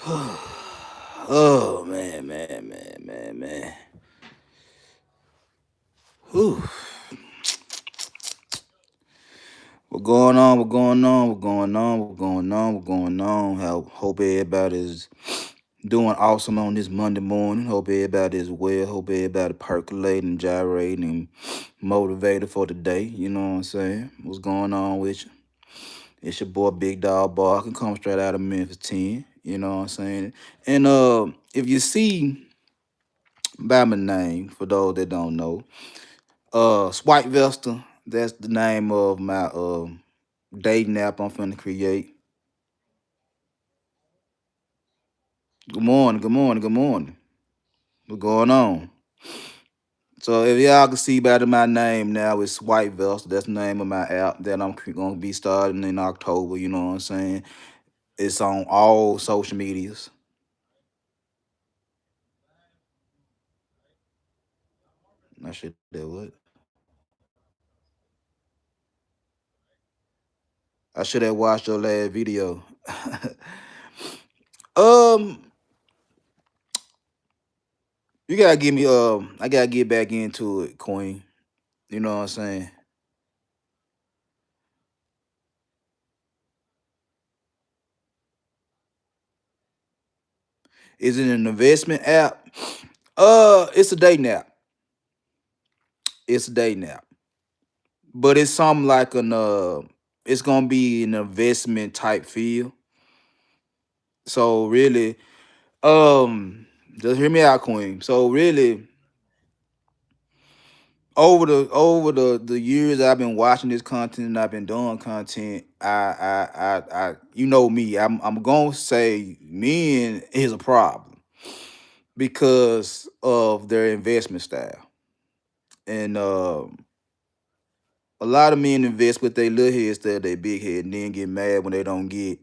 Oh man. Whew. What going on? What going on? What going on? What going on? What going on? Hope everybody's doing awesome on this Monday morning. Hope everybody is well. Hope everybody percolating, gyrating, and motivated for the day. You know what I'm saying? What's going on with you? It's your boy Big Dog Barker, come straight out of Memphis 10. You know what I'm saying? And if you see by my name, for those that don't know, Swipe Vesta, that's the name of my dating app I'm finna create. Good morning, good morning, good morning. What's going on? So if y'all can see by my name now, it's Swipe Vesta. That's the name of my app that I'm gonna be starting in October. You know what I'm saying? It's on all social medias. I should that what? I should have watched your last video. um, you gotta give me I gotta get back into it, Queen. You know what I'm saying? Is it an investment app? It's a dating app. It's a dating app. But it's something like it's gonna be an investment type feel. So really, just hear me out, Queen. So really, over the years I've been watching this content and I've been doing content, you know me, I'm gonna say men is a problem because of their investment style. And a lot of men invest with their little head instead of their big head and then get mad when they don't get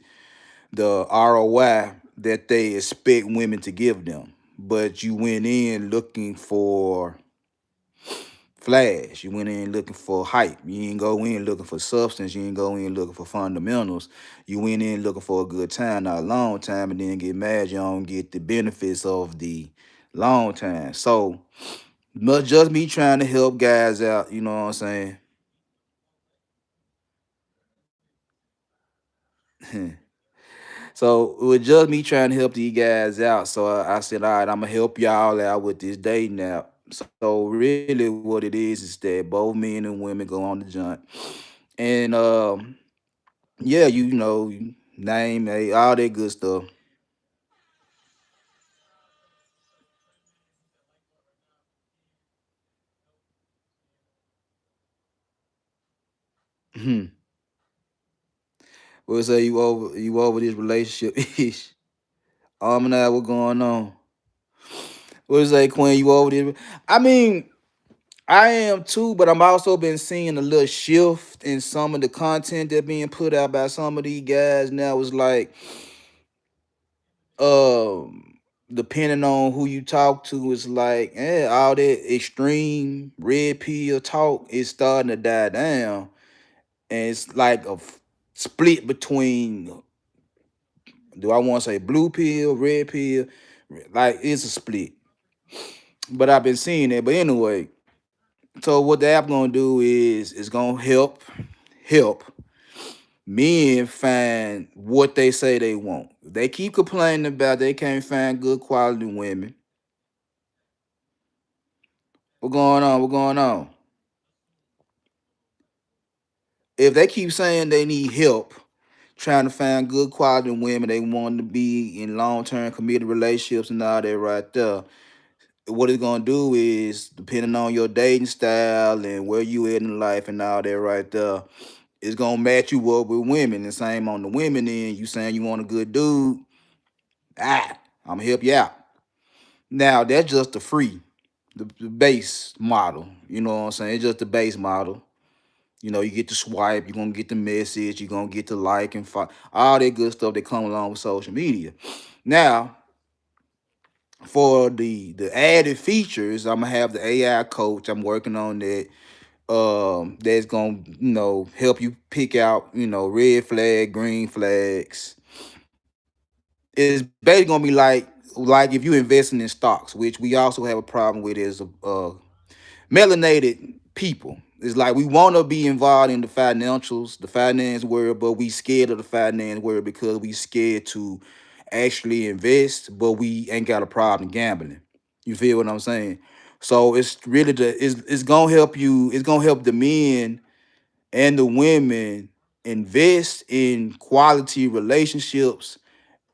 the ROI that they expect women to give them. But you went in looking for flash. You went in looking for hype. You didn't go in looking for substance. You didn't go in looking for fundamentals. You went in looking for a good time, not a long time, and then get mad you don't get the benefits of the long time. So, not just me trying to help guys out, you know what I'm saying? So it was just me trying to help these guys out. So I said, all right, I'm gonna help y'all out with this dating app. So really, what it is that both men and women go on the joint, and yeah, you know, name all that good stuff. We'll say you over this relationship ish. And I, what going on? What say, Queen? You over this? I mean, I am too, but I'm also been seeing a little shift in some of the content that being put out by some of these guys now. It's like, um, depending on who you talk to, it's like, all that extreme red pill talk is starting to die down, and it's like a split between. Do I want to say blue pill, red pill? Like it's a split, but I've been seeing it. But anyway, so what the app gonna do is it's gonna help men find what they say they want. They keep complaining about they can't find good quality women. What going on? What going on? If they keep saying they need help trying to find good quality women, they want to be in long term committed relationships and all that right there. What it's gonna do is, depending on your dating style and where you at in life and all that right there, it's gonna match you up with women. The same on the women end. You saying you want a good dude, I'm gonna help you out. Now that's just the free, the base model. You know what I'm saying? It's just the base model. You know, you get the swipe, you're gonna get the message, you're gonna get the like and all that good stuff that come along with social media. Now, for the added features, I'm gonna have the AI coach. I'm working on that. That's gonna help you pick out red flag, green flags, It's basically gonna be like if you investing in stocks, which we also have a problem with is melanated people. It's like we want to be involved in the financials, the finance world, but we scared of the finance world because we scared to actually invest, but we ain't got a problem gambling. You feel what I'm saying? So it's really it's gonna help you. It's gonna help the men and the women invest in quality relationships,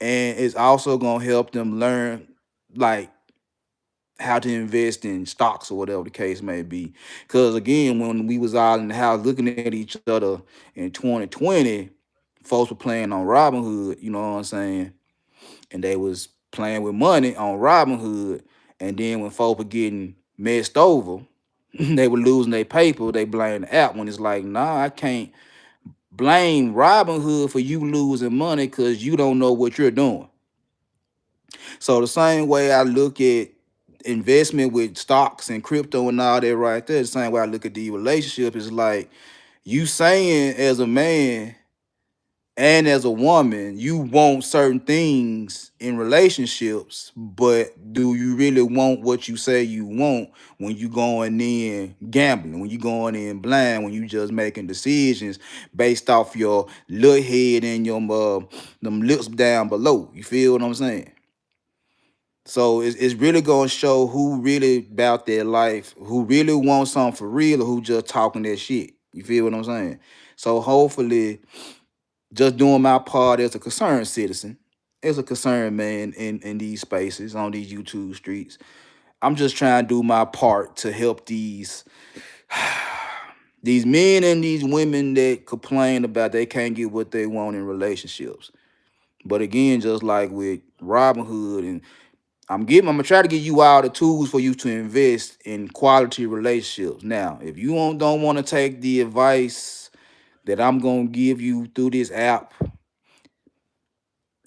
and it's also gonna help them learn like how to invest in stocks or whatever the case may be. Because again, when we was all in the house looking at each other in 2020, folks were playing on Robinhood, you know what I'm saying? And they was playing with money on Robinhood. And then when folks were getting messed over, they were losing their paper, they blamed the app when it's like, nah, I can't blame Robinhood for you losing money because you don't know what you're doing. So the same way I look at investment with stocks and crypto and all that right there, the same way I look at the relationship is like you saying as a man and as a woman, you want certain things in relationships, but do you really want what you say you want when you going in gambling, when you going in blind, when you just making decisions based off your little head and your them lips down below? You feel what I'm saying? So it's really gonna show who really about their life, who really wants something for real, or who just talking that shit. You feel what I'm saying? So hopefully, just doing my part as a concerned citizen, as a concerned man in these spaces on these YouTube streets, I'm just trying to do my part to help these men and these women that complain about they can't get what they want in relationships. But again, just like with Robin Hood and I'm gonna try to give you all the tools for you to invest in quality relationships. Now, if you don't want to take the advice that I'm gonna give you through this app,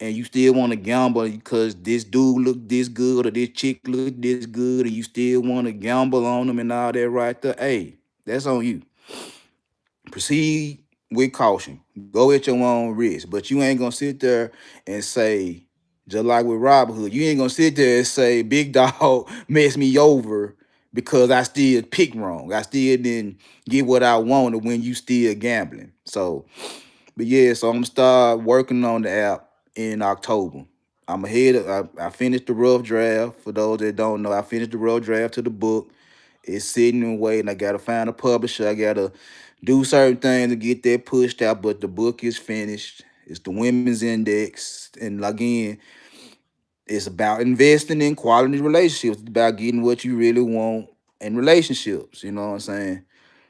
and you still want to gamble because this dude look this good or this chick look this good, and you still want to gamble on them and all that right there, hey, that's on you. Proceed with caution. Go at your own risk. But you ain't gonna sit there and say, just like with Robin Hood, you ain't gonna sit there and say, Big Dog messed me over because I still picked wrong. I still didn't get what I wanted when you still gambling. So, but yeah, so I'm gonna start working on the app in October. I'm ahead. I finished the rough draft. For those that don't know, I finished the rough draft to the book. It's sitting and waiting. I gotta find a publisher. I gotta do certain things to get that pushed out. But the book is finished. It's the Women's Index, and again, it's about investing in quality relationships. It's about getting what you really want in relationships. You know what I'm saying?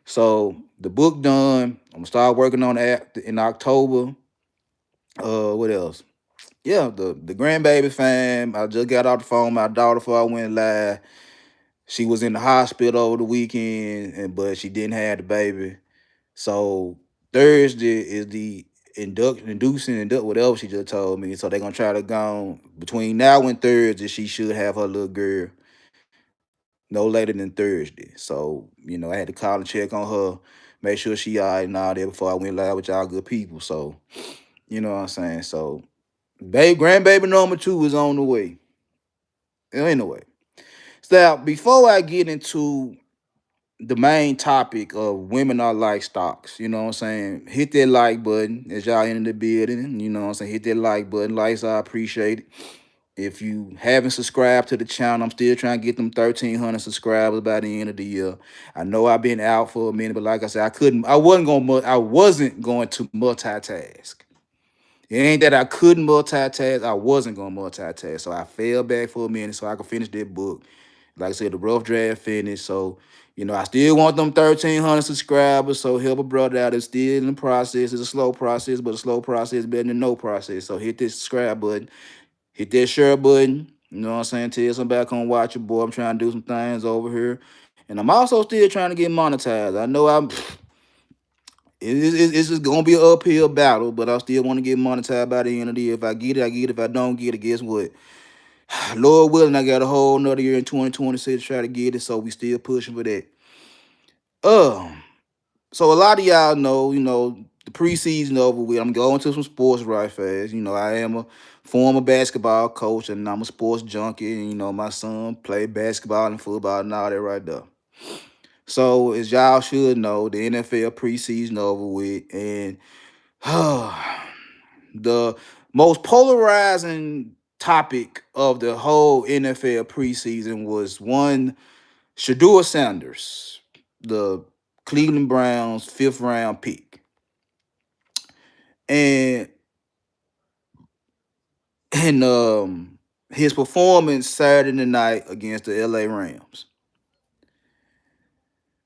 So the book done. I'm gonna start working on that in October. What else? Yeah, the grandbaby fam. I just got off the phone with my daughter before I went live. She was in the hospital over the weekend, and but she didn't have the baby. So Thursday is the induct whatever she just told me. So they're gonna try to go between now and Thursday. She should have her little girl no later than Thursday. So I had to call and check on her, make sure she all right and all that before I went live with y'all good people. So you know what I'm saying. So baby, grandbaby number two is on the way. Anyway, so before I get into the main topic of women are like stocks, you know what I'm saying? Hit that like button as y'all in the building. You know what I'm saying? Hit that like button. Likes, I appreciate it. If you haven't subscribed to the channel, I'm still trying to get them 1,300 subscribers by the end of the year. I know I've been out for a minute, but like I said, I wasn't going to multitask. It ain't that I couldn't multitask. I wasn't gonna multitask. So I fell back for a minute so I could finish that book. Like I said, the rough draft finished. So, I still want them 1,300 subscribers. So help a brother out. It's still in the process. It's a slow process, but a slow process better than no process. So hit this subscribe button, hit that share button. You know what I'm saying? Tell somebody come watch your boy. I'm trying to do some things over here. And I'm also still trying to get monetized. I know it's just gonna be an uphill battle, but I still want to get monetized by the end of the year. If I get it, I get it. If I don't get it, guess what? Lord willing, I got a whole another year in 2026 to try to get it. So we still pushing for that. Um, so a lot of y'all know, preseason over with. I'm going to some sports right fast. I am a former basketball coach and I'm a sports junkie. And, my son played basketball and football and all that right there. So as y'all should know, the NFL preseason over with, and the most polarizing topic of the whole NFL preseason was one Shador Sanders, the Cleveland Browns fifth round pick. And his performance Saturday night against the LA Rams.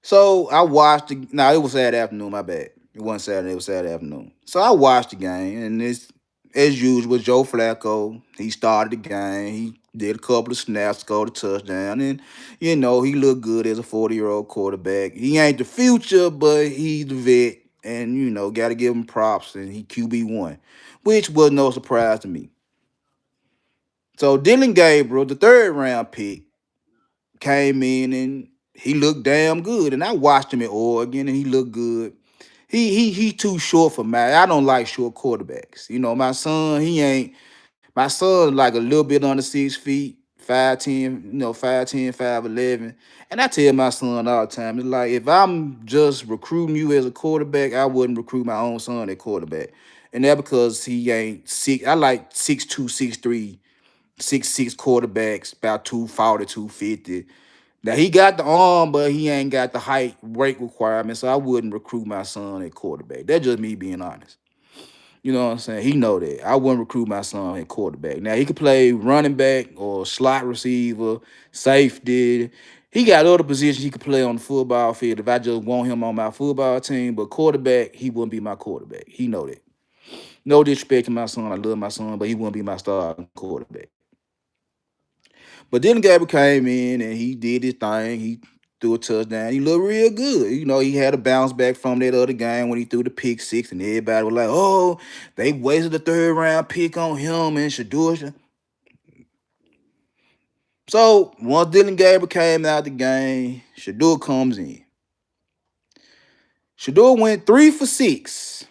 So I watched the no, it was Saturday afternoon, my bad. It wasn't Saturday, it was Saturday afternoon. So I watched the game, and it's as usual, Joe Flacco. He started the game. He did a couple of snaps, scored a touchdown, and he looked good as a 40-year-old quarterback. He ain't the future, but he's the vet, and gotta give him props, and he QB1, which was no surprise to me. So Dylan Gabriel, the third round pick, came in and he looked damn good. And I watched him in Oregon and he looked good. He too short for me. I don't like short quarterbacks. My son, my son like a little bit under 6 feet, 5'10, 5'10, 5'11. And I tell my son all the time, it's like if I'm just recruiting you as a quarterback, I wouldn't recruit my own son at quarterback. And that because he ain't six. I like 6'2", 6'3", 6'6" quarterbacks, about 240, 250. Now he got the arm, but he ain't got the height weight requirements. So I wouldn't recruit my son at quarterback. That's just me being honest. You know what I'm saying? He know that. I wouldn't recruit my son at quarterback. Now he could play running back or slot receiver, safety. He got other positions he could play on the football field if I just want him on my football team. But quarterback, he wouldn't be my quarterback. He know that. No disrespect to my son. I love my son, but he wouldn't be my starting quarterback. But then Gabriel came in and he did his thing. He threw a touchdown. He looked real good. He had a bounce back from that other game when he threw the pick six, and everybody was like, "Oh, they wasted the third round pick on him and Shador." So once Dylan Gabriel came out the game, Shador comes in. Shador went 3 for 6.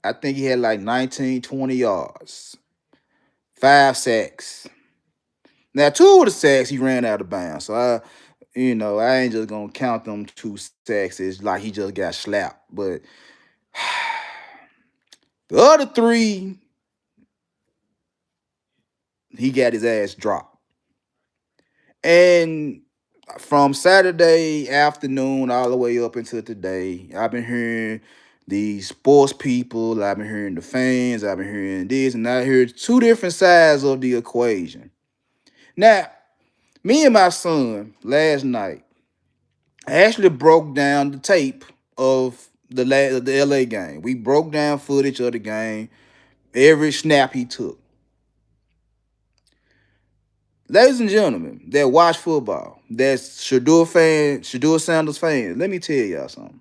I think he had like 19, 20 yards, 5 sacks. Now, two of the sacks he ran out of bounds. So I ain't just gonna count them 2 sacks as like he just got slapped. But the other three, he got his ass dropped. And from Saturday afternoon all the way up until today, I've been hearing these sports people, I've been hearing the fans, I've been hearing this, and I heard two different sides of the equation. Now, me and my son last night I actually broke down the tape of the LA game. We broke down footage of the game, every snap he took. Ladies and gentlemen that watch football, that's Shador Sanders fans, let me tell y'all something.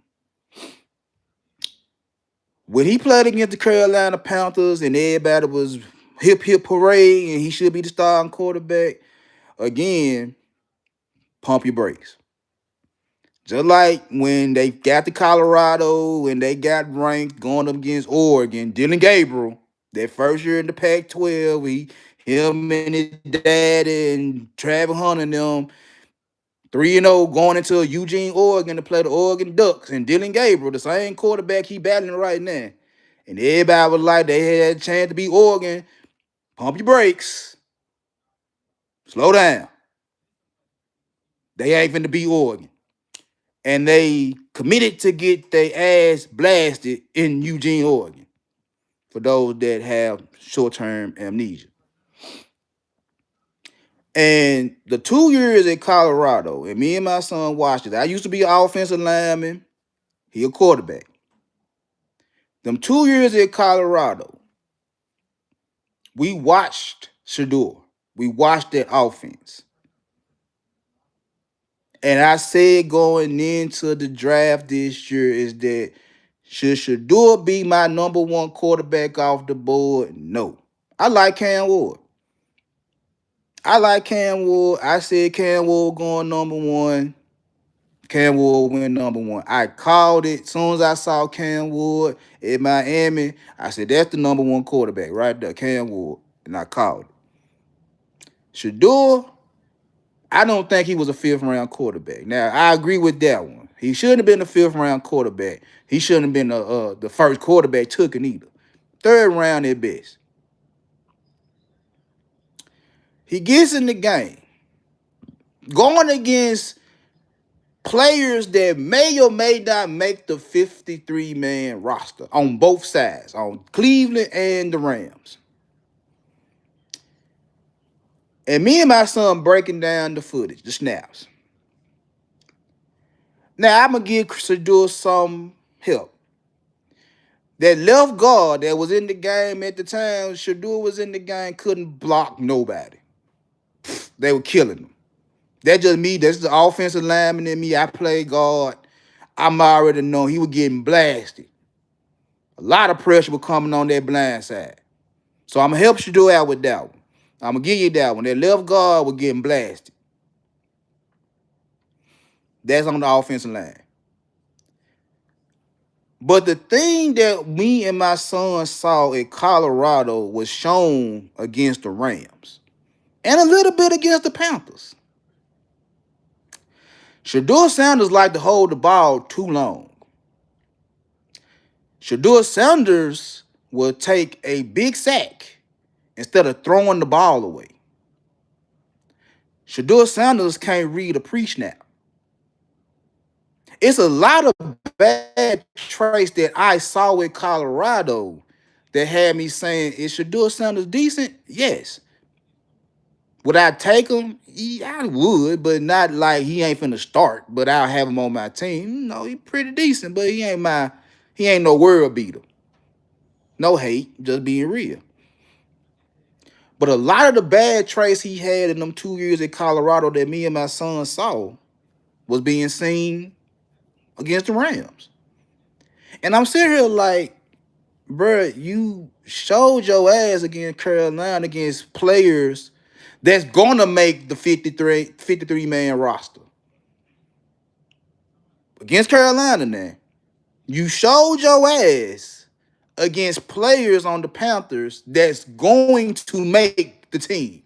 When he played against the Carolina Panthers and everybody was hip hip parade and he should be the starting quarterback, again, pump your brakes. Just like when they got to Colorado, when they got ranked going up against Oregon, Dylan Gabriel, that first year in the Pac-12, him and his daddy and Travis Hunter and them, 3-0 going into Eugene, Oregon to play the Oregon Ducks. And Dylan Gabriel, the same quarterback he battling right now. And everybody was like, they had a chance to beat Oregon. Pump your brakes. Slow down. They ain't finna beat Oregon. And they committed to get their ass blasted in Eugene, Oregon, for those that have short-term amnesia. And the 2 years at Colorado, and me and my son watched it. I used to be an offensive lineman. He a quarterback. Them 2 years at Colorado, we watched Shador. We watched that offense. And I said going into the draft this year is that should Shador be my number one quarterback off the board? No. I like Cam Ward. I said Cam Ward going number one. Cam Ward went #1. I called it. As soon as I saw Cam Ward in Miami, I said, that's the #1 quarterback right there, Cam Ward. And I called it. Shedeur, I don't think he was a 5th-round quarterback. Now, I agree with that one. He shouldn't have been a 5th-round quarterback. He shouldn't have been the first quarterback took it either. 3rd round at best. He gets in the game, going against players that may or may not make the 53-man roster on both sides, on Cleveland and the Rams. And me and my son breaking down the footage, the snaps. Now, I'm going to give Shedeur some help. That left guard that was in the game at the time, Shedeur was in the game, couldn't block nobody. They were killing him. That's just me. That's the offensive lineman in me. I play guard. I'm already know he was getting blasted. A lot of pressure was coming on that blind side. So I'm going to help Shedeur out with that one. I'm going to give you that one. That left guard was getting blasted. That's on the offensive line. But the thing that me and my son saw in Colorado was shown against the Rams and a little bit against the Panthers. Shedeur Sanders liked to hold the ball too long. Shedeur Sanders will take a big sack instead of throwing the ball away. Shedeur Sanders can't read a pre-snap. It's a lot of bad traits that I saw with Colorado that had me saying, is Shedeur Sanders decent? Yes. Would I take him? Yeah, I would, but not like he ain't finna start, but I'll have him on my team. No, he pretty decent, but he ain't no world beater. No hate, just being real. But a lot of the bad traits he had in them 2 years at Colorado that me and my son saw was being seen against the Rams. And I'm sitting here like, bruh, you showed your ass against Carolina against players that's gonna make the 53-man roster. Against Carolina now. You showed your ass against players on the Panthers that's going to make the team.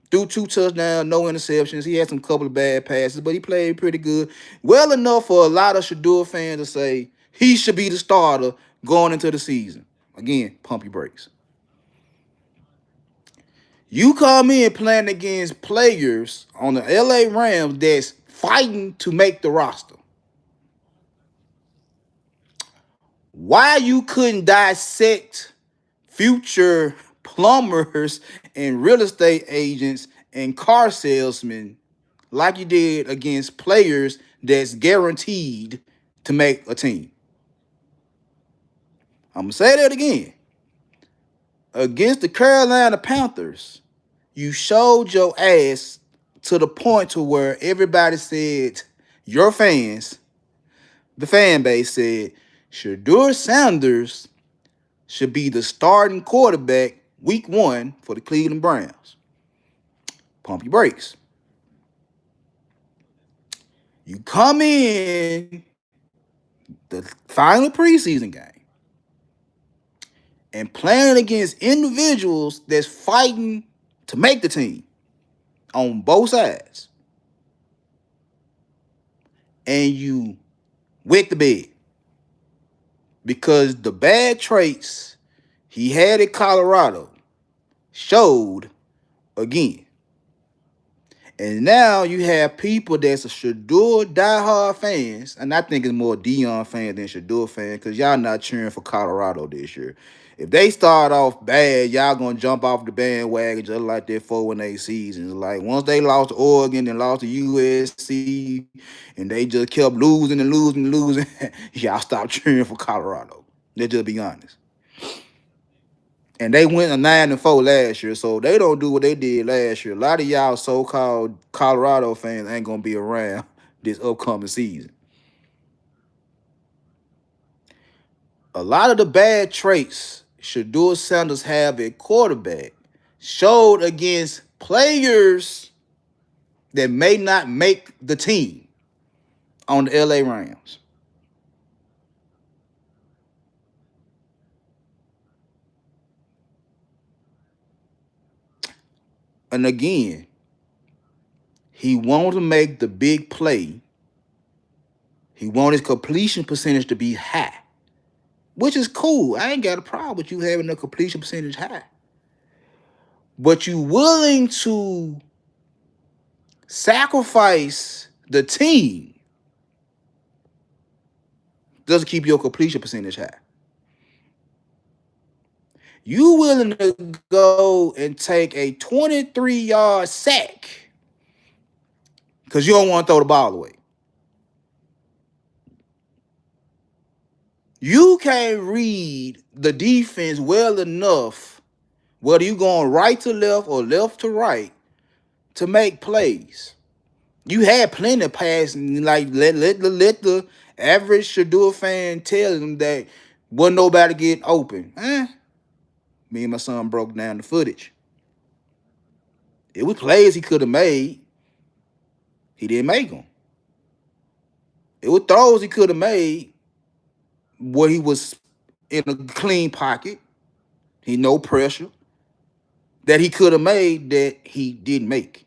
Threw 2 touchdowns, no interceptions. He had some couple of bad passes, but he played pretty good. Well enough for a lot of Shedeur fans to say he should be the starter going into the season. Again, pump your brakes. You come in playing against players on the LA Rams that's fighting to make the roster. Why you couldn't dissect future plumbers and real estate agents and car salesmen like you did against players that's guaranteed to make a team? I'm going to say that again. Against the Carolina Panthers, you showed your ass to the point to where everybody said, your fans, the fan base said, Shedeur Sanders should be the starting quarterback week 1 for the Cleveland Browns. Pump your brakes. You come in the final preseason game and playing against individuals that's fighting to make the team on both sides. And you wet the bed. Because the bad traits he had at Colorado showed again. And now you have people that's a Shedeur diehard fans, and I think it's more Deion fans than Shedeur fans, because y'all not cheering for Colorado this year. If they start off bad, y'all gonna jump off the bandwagon just like their 4-8 seasons. Like once they lost to Oregon and lost to USC, and they just kept losing and losing and losing, y'all stop cheering for Colorado. Let's just be honest. And they went a 9-4 last year, so they don't do what they did last year. A lot of y'all so-called Colorado fans ain't gonna be around this upcoming season. A lot of the bad traits Shedeur Sanders have at quarterback showed against players that may not make the team. on the LA Rams. And again, he wanted to make the big play. He wanted his completion percentage to be high, which is cool. I ain't got a problem with you having a completion percentage high. But you willing to sacrifice the team doesn't keep your completion percentage high. You willing to go and take a 23-yard sack because you don't want to throw the ball away. You can't read the defense well enough, whether you going right to left or left to right, to make plays. You had plenty of passing, like let the average Shador fan tell them that wasn't nobody getting open. Me and my son broke down the footage. It was plays he could have made. He didn't make them. It was throws he could have made where he was in a clean pocket. He no pressure that he could have made that he didn't make.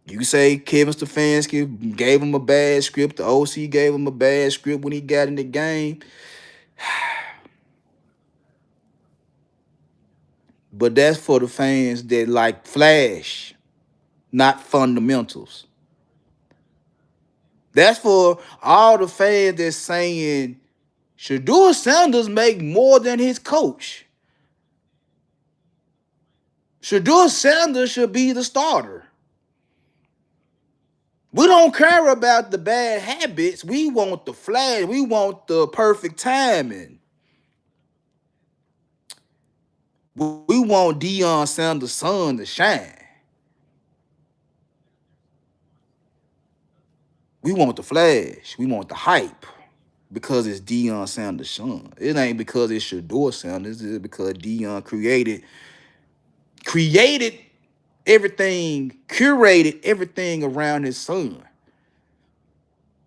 You say Kevin Stefanski gave him a bad script. The OC gave him a bad script when he got in the game. But that's for the fans that like flash, not fundamentals. That's for all the fans that's saying Shador Sanders make more than his coach. Shador Sanders should be the starter. We don't care about the bad habits. We want the flash. We want the perfect timing. We want Deion Sanders' son to shine. We want the flash. We want the hype because it's Deion Sanders' son. It ain't because it's Shador Sanders. It's because Deion created everything, curated everything around his son.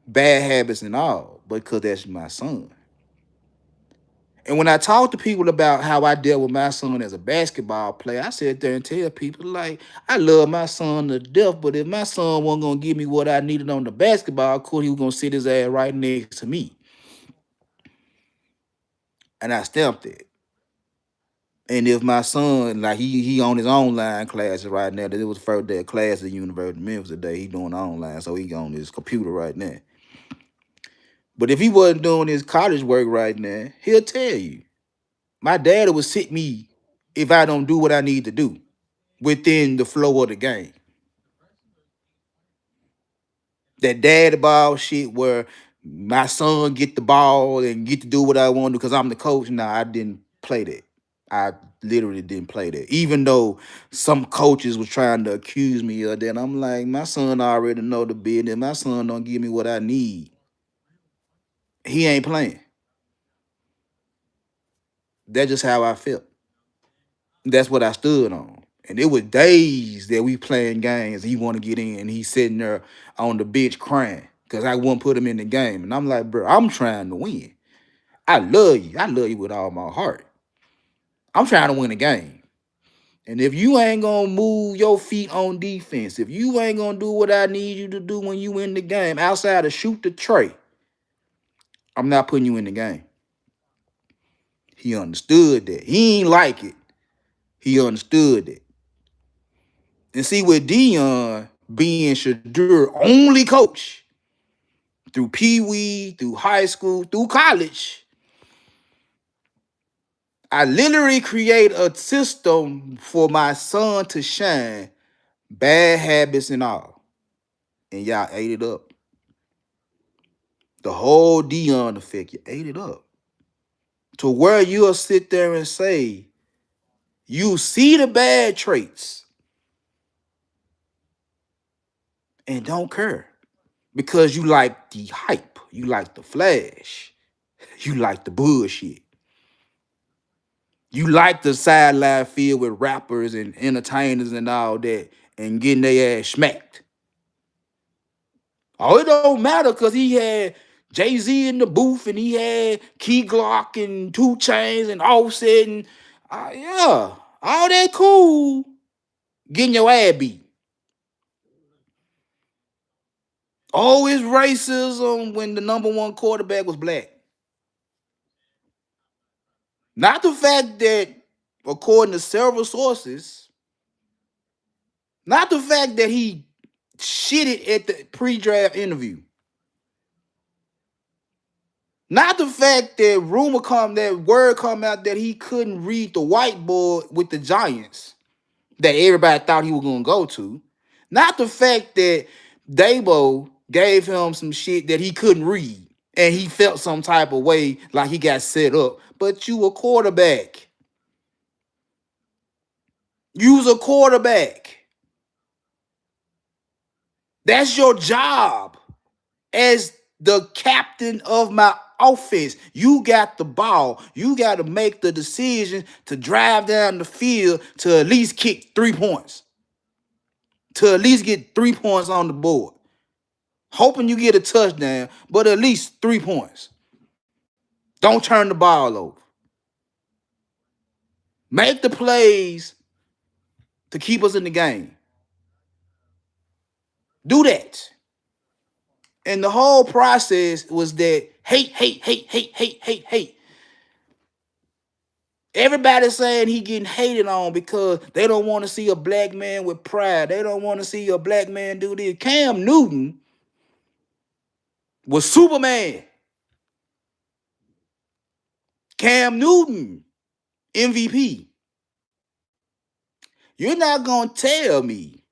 Bad habits and all, because that's my son. And when I talk to people about how I dealt with my son as a basketball player, I sit there and tell people, like, I love my son to death, but if my son wasn't going to give me what I needed on the basketball court, he was going to sit his ass right next to me. And I stamped it. And if my son, like he on his online classes right now, that it was first day of class at the University of Memphis today, he doing online, so he on his computer right now. But if he wasn't doing his college work right now, he'll tell you. My daddy would sit me if I don't do what I need to do within the flow of the game. That daddy ball shit where my son get the ball and get to do what I want to because I'm the coach. Nah, I didn't play that. I literally didn't play that. Even though some coaches was trying to accuse me of that, I'm like, my son already know the business. My son don't give me what I need. He ain't playing. That's just how I felt. That's what I stood on. And it was days that we playing games. He want to get in. And he's sitting there on the bench crying because I wouldn't put him in the game. And I'm like, bro, I'm trying to win. I love you. I love you with all my heart. I'm trying to win a game. And if you ain't gonna move your feet on defense, if you ain't gonna do what I need you to do when you in the game, outside of shoot the tray, I'm not putting you in the game. He understood that. He ain't like it. He understood it. And see, with Deion being Shadur's only coach through Pee Wee, through high school, through college, I literally create a system for my son to shine, bad habits and all. And y'all ate it up. The whole Deion effect, you ate it up. To where you'll sit there and say, you see the bad traits and don't care. Because you like the hype, you like the flash, you like the bullshit. You like the sideline field with rappers and entertainers and all that and getting their ass smacked. Oh, it don't matter because he had Jay-Z in the booth and he had Key Glock and 2 Chainz and Offset and yeah, all that cool. Getting your ass beat. Oh, it's racism when the #1 quarterback was black. Not the fact that, according to several sources, not the fact that he shitted at the pre-draft interview. Not the fact that word come out that he couldn't read the whiteboard with the Giants that everybody thought he was gonna go to. Not the fact that Dabo gave him some shit that he couldn't read and he felt some type of way like he got set up. But you a quarterback. You's a quarterback. That's your job as the captain of my offense. You got the ball. You got to make the decision to drive down the field to at least kick 3 points. To at least get 3 points on the board. Hoping you get a touchdown, but at least 3 points. Don't turn the ball over. Make the plays to keep us in the game. Do that. And the whole process was that hate. Everybody's saying he getting hated on because they don't want to see a black man with pride. They don't want to see a black man do this. Cam Newton was Superman. Cam Newton, MVP. You're not going to tell me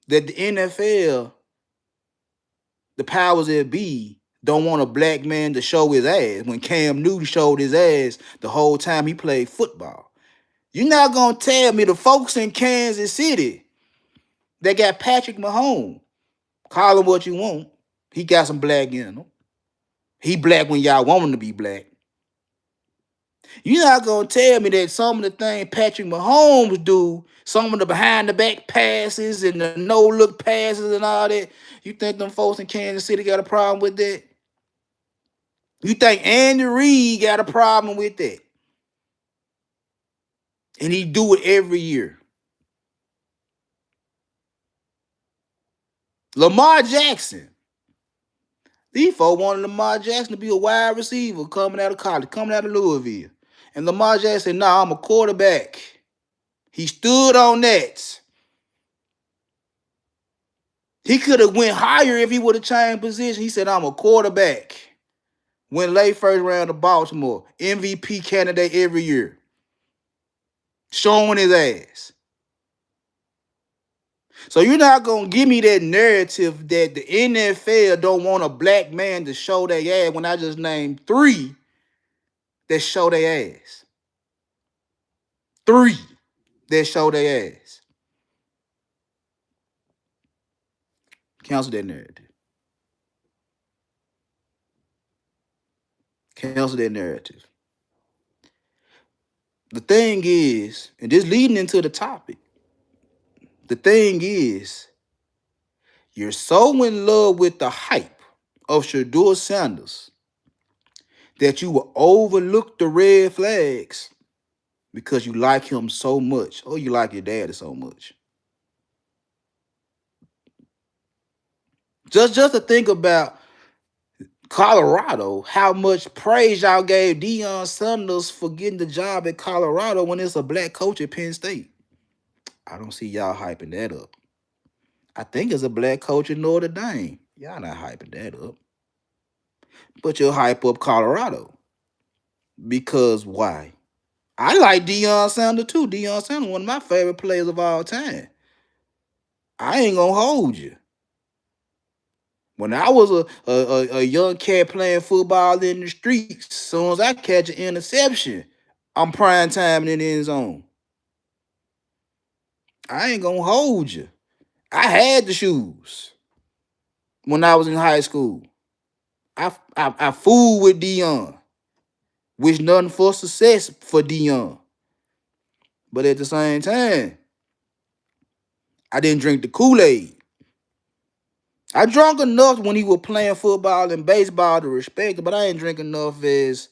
that the NFL, the powers that be, don't want a black man to show his ass when Cam Newton showed his ass the whole time he played football. You're not going to tell me the folks in Kansas City that got Patrick Mahomes, call him what you want, he got some black in him. He black when y'all want him to be black. You're not going to tell me that some of the things Patrick Mahomes do, some of the behind-the-back passes and the no-look passes and all that, you think them folks in Kansas City got a problem with that? You think Andy Reid got a problem with that? And he do it every year. Lamar Jackson. These folks wanted Lamar Jackson to be a wide receiver coming out of college, coming out of Louisville. And Lamar Jackson said, nah, I'm a quarterback. He stood on that. He could have went higher if he would have changed position. He said, I'm a quarterback. Went late first round to Baltimore. MVP candidate every year. Showing his ass. So you're not going to give me that narrative that the NFL don't want a black man to show their ass when I just named 3 that show their ass. 3 that show their ass. Cancel that narrative. Cancel that narrative. The thing is, and this leading into the topic, the thing is, you're so in love with the hype of Shedeur Sanders that you will overlook the red flags because you like him so much, or you like your daddy so much. Just to think about Colorado, how much praise y'all gave Deion Sanders for getting the job at Colorado when it's a black coach at Penn State. I don't see y'all hyping that up. I think it's a black coach in Notre Dame. Y'all not hyping that up. But you'll hype up Colorado. Because why? I like Deion Sanders too. Deion Sanders, one of my favorite players of all time. I ain't gonna hold you. When I was a young cat playing football in the streets, as soon as I catch an interception, I'm prime time in the end zone. I ain't gonna hold you. I had the shoes when I was in high school. I fooled with Deion. Wish nothing for success for Deion. But at the same time, I didn't drink the Kool-Aid. I drunk enough when he was playing football and baseball to respect it, but I ain't drink enough as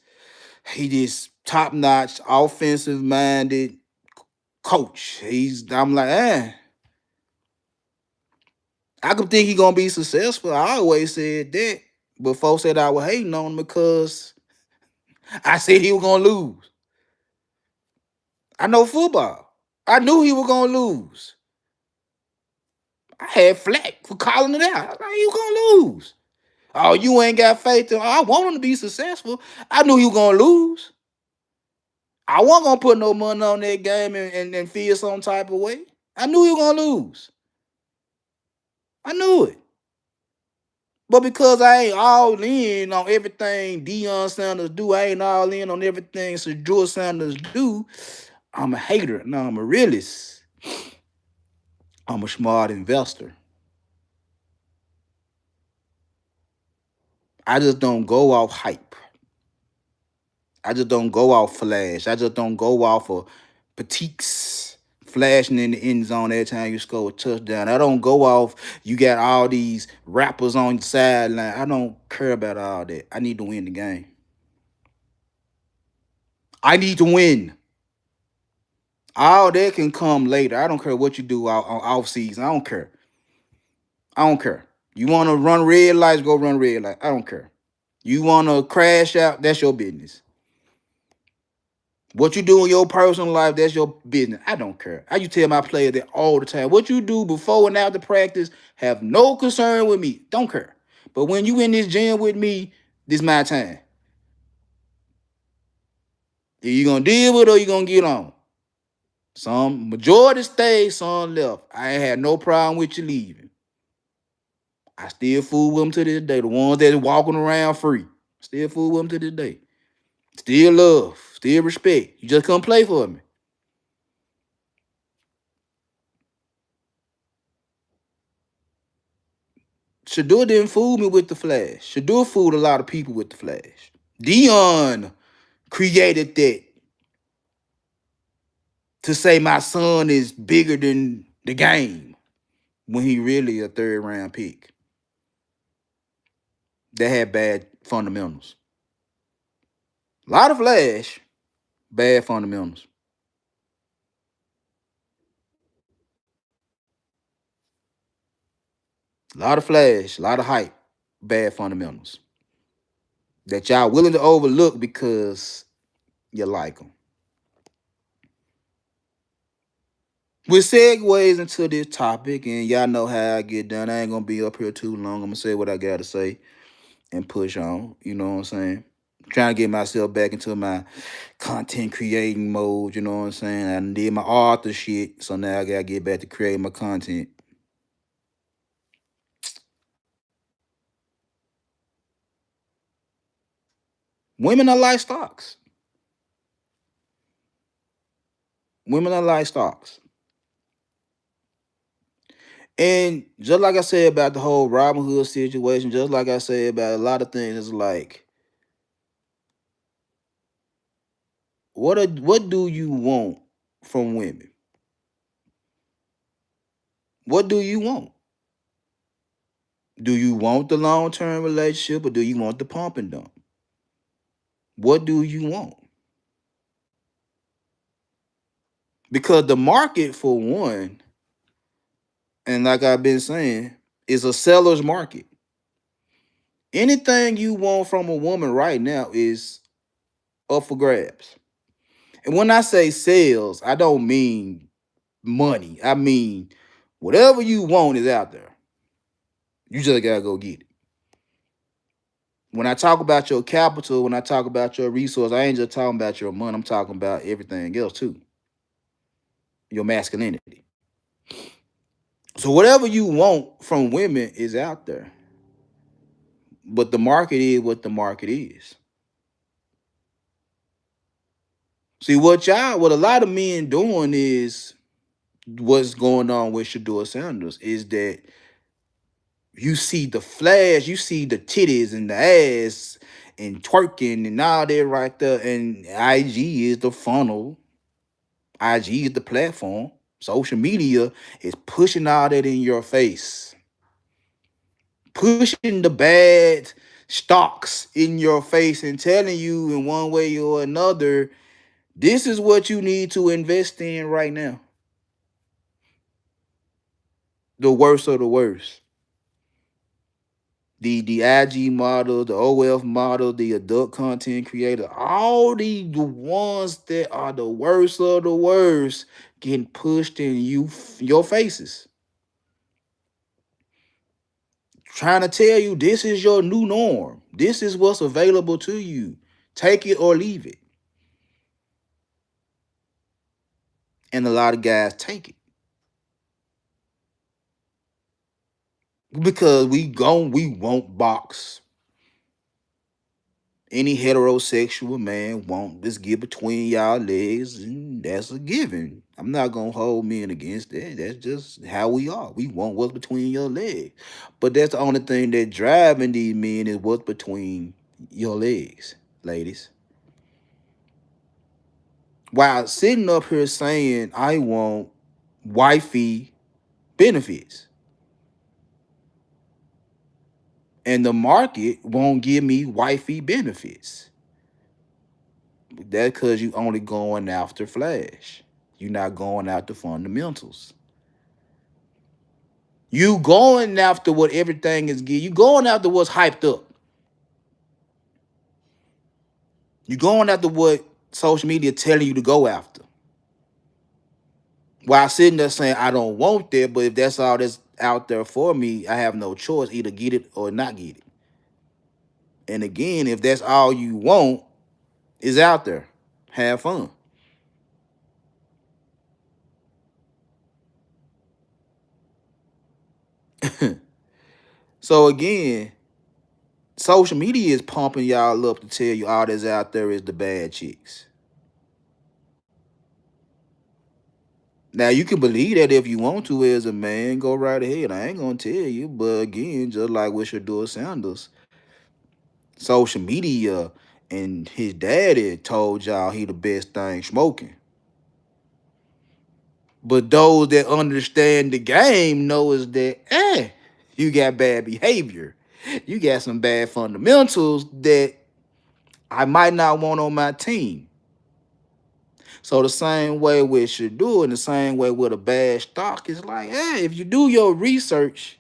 he this top notch, offensive minded coach. I'm like, I could think he gonna be successful. I always said that, but folks said I was hating on him because I said he was gonna lose. I know football. I knew he was gonna lose. I had flack for calling it out. I was like, you gonna lose. Oh, you ain't got faith in. I want him to be successful. I knew he was gonna lose. I wasn't gonna put no money on that game and feel some type of way. I knew he was gonna lose. I knew it. But because I ain't all in on everything Deion Sanders do, I ain't all in on everything George Sanders do. I'm a hater. No, I'm a realist. I'm a smart investor. I just don't go off hype. I just don't go off flash. I just don't go off of petites flashing in the end zone every time you score a touchdown. I don't go off. You got all these rappers on the sideline. I don't care about all that. I need to win the game. I need to win. All that can come later. I don't care what you do on off season. I don't care. I don't care. You want to run red lights, go run red lights. I don't care. You want to crash out, that's your business. What you do in your personal life, that's your business. I don't care. I used to tell my players that all the time. What you do before and after practice, have no concern with me. Don't care. But when you in this gym with me, this my time. Are you gonna deal with it or you gonna get on? Some majority stay, some left. I ain't had no problem with you leaving. I still fool with them to this day. The ones that walking around free, still fool with them to this day. Still love, still respect. You just come play for me. Shador didn't fool me with the flash. Shador fooled a lot of people with the flash. Dion created that to say my son is bigger than the game when he really a third round pick. That had bad fundamentals. A lot of flash, bad fundamentals. A lot of flash, a lot of hype, bad fundamentals. That y'all willing to overlook because you like them. Which segues into this topic, and y'all know how I get done. I ain't gonna be up here too long. I'm gonna say what I gotta say and push on. You know what I'm saying? Trying to get myself back into my content creating mode. You know what I'm saying? I did my author shit, so now I gotta get back to creating my content. Women are like stocks. Women are like stocks. And just like I said about the whole Robin Hood situation, just like I said about a lot of things, it's like, what do you want from women? What do you want? Do you want the long term relationship or do you want the pump and dump? What do you want? Because the market, for one, and like I've been saying, is a seller's market. Anything you want from a woman right now is up for grabs. And when I say sales, I don't mean money. I mean whatever you want is out there. You just gotta go get it. When I talk about your capital, when I talk about your resource, I ain't just talking about your money. I'm talking about everything else too. Your masculinity. So whatever you want from women is out there. But the market is what the market is. See what a lot of men doing is what's going on with Shador Sanders is that you see the flash, you see the titties and the ass and twerking and all that right there. And IG is the funnel. IG is the platform. Social media is pushing all that in your face. pushing the bad stocks in your face and telling you in one way or another, this is what you need to invest in right now. The worst of the worst. The IG model, the OF model, the adult content creator, all the ones that are the worst of the worst getting pushed in your faces. Trying to tell you this is your new norm. This is what's available to you. Take it or leave it. And a lot of guys take it. Because we won't box. Any heterosexual man won't just get between y'all legs, and that's a given. I'm not gonna hold men against that. That's just how we are. We want what's between your legs. But that's the only thing that driving these men is what's between your legs, ladies. While sitting up here saying I want wifey benefits. And the market won't give me wifey benefits. That's because you only going after flash. You're not going after fundamentals. You going after what everything is giving. You going after what's hyped up. You going after what social media telling you to go after. While sitting there saying I don't want that, but if that's all that's out there for me, I have no choice. Either get it or not get it. And again, if that's all you want, is out there. Have fun. So again, social media is pumping y'all up to tell you all that's out there is the bad chicks. Now you can believe that if you want to as a man, go right ahead. I ain't gonna tell you, but again, just like with Shador Sanders, social media and his daddy told y'all he the best thing smoking. But those that understand the game knows that, you got bad behavior. You got some bad fundamentals that I might not want on my team. So the same way with Shador and the same way with a bad stock, it's like, if you do your research,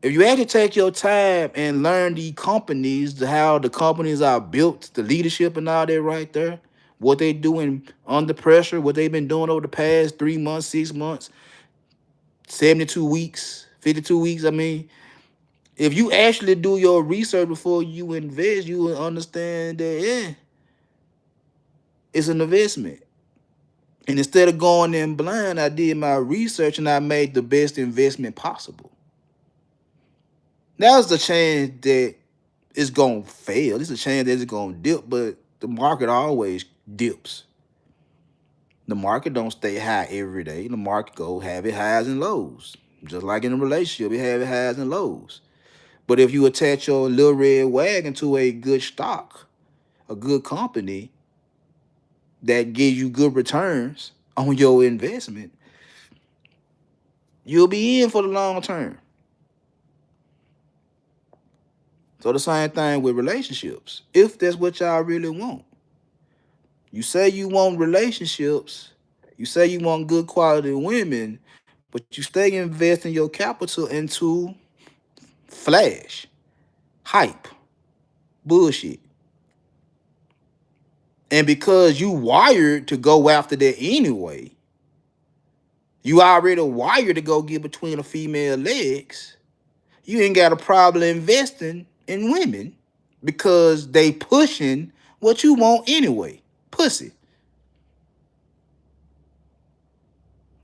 if you actually take your time and learn the companies, how the companies are built, the leadership and all that right there, what they doing under pressure, what they've been doing over the past 3 months, 6 months, 72 weeks, 52 weeks, I mean, if you actually do your research before you invest, you will understand that, it's an investment. And instead of going in blind, I did my research and I made the best investment possible. Now's the chance that it's gonna fail. It's a chance that it's gonna dip, but the market always dips. The market don't stay high every day. The market go have it highs and lows. Just like in a relationship, it have it highs and lows. But if you attach your little red wagon to a good stock, a good company that gives you good returns on your investment, you'll be in for the long term. So the same thing with relationships. If that's what y'all really want. You say you want relationships, you say you want good quality women, but you stay investing your capital into flash, hype, bullshit. And because you wired to go after that anyway, you already wired to go get between a female legs, you ain't got a problem investing in women because they pushing what you want anyway. Pussy.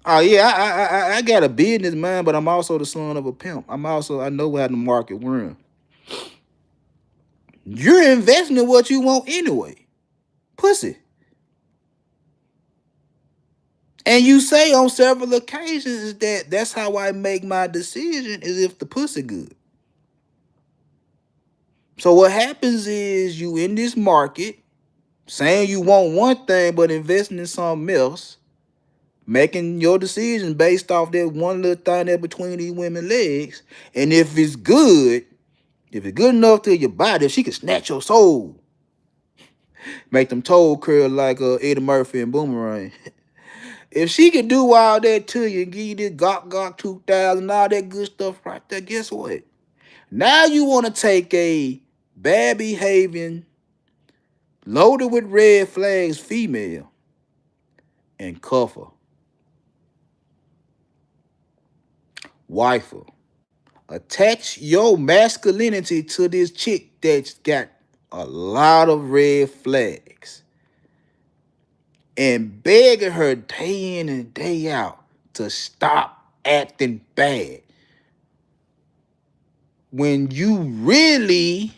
Oh yeah, I got a business mind, but I'm also the son of a pimp. I know how the market runs. You're investing in what you want anyway. Pussy. And you say on several occasions that that's how I make my decision is if the pussy good. So what happens is you in this market saying you want one thing but investing in something else. making your decision based off that one little thing that between these women legs. And if it's good enough to your body, if she can snatch your soul, make them toe curl like Eddie Murphy and Boomerang. If she can do all that to you and give you this Gok 2000, all that good stuff right there, guess what? Now you want to take a bad behaving, loaded with red flags female and cuff her, wife her. Attach your masculinity to this chick that's got a lot of red flags and begging her day in and day out to stop acting bad when you really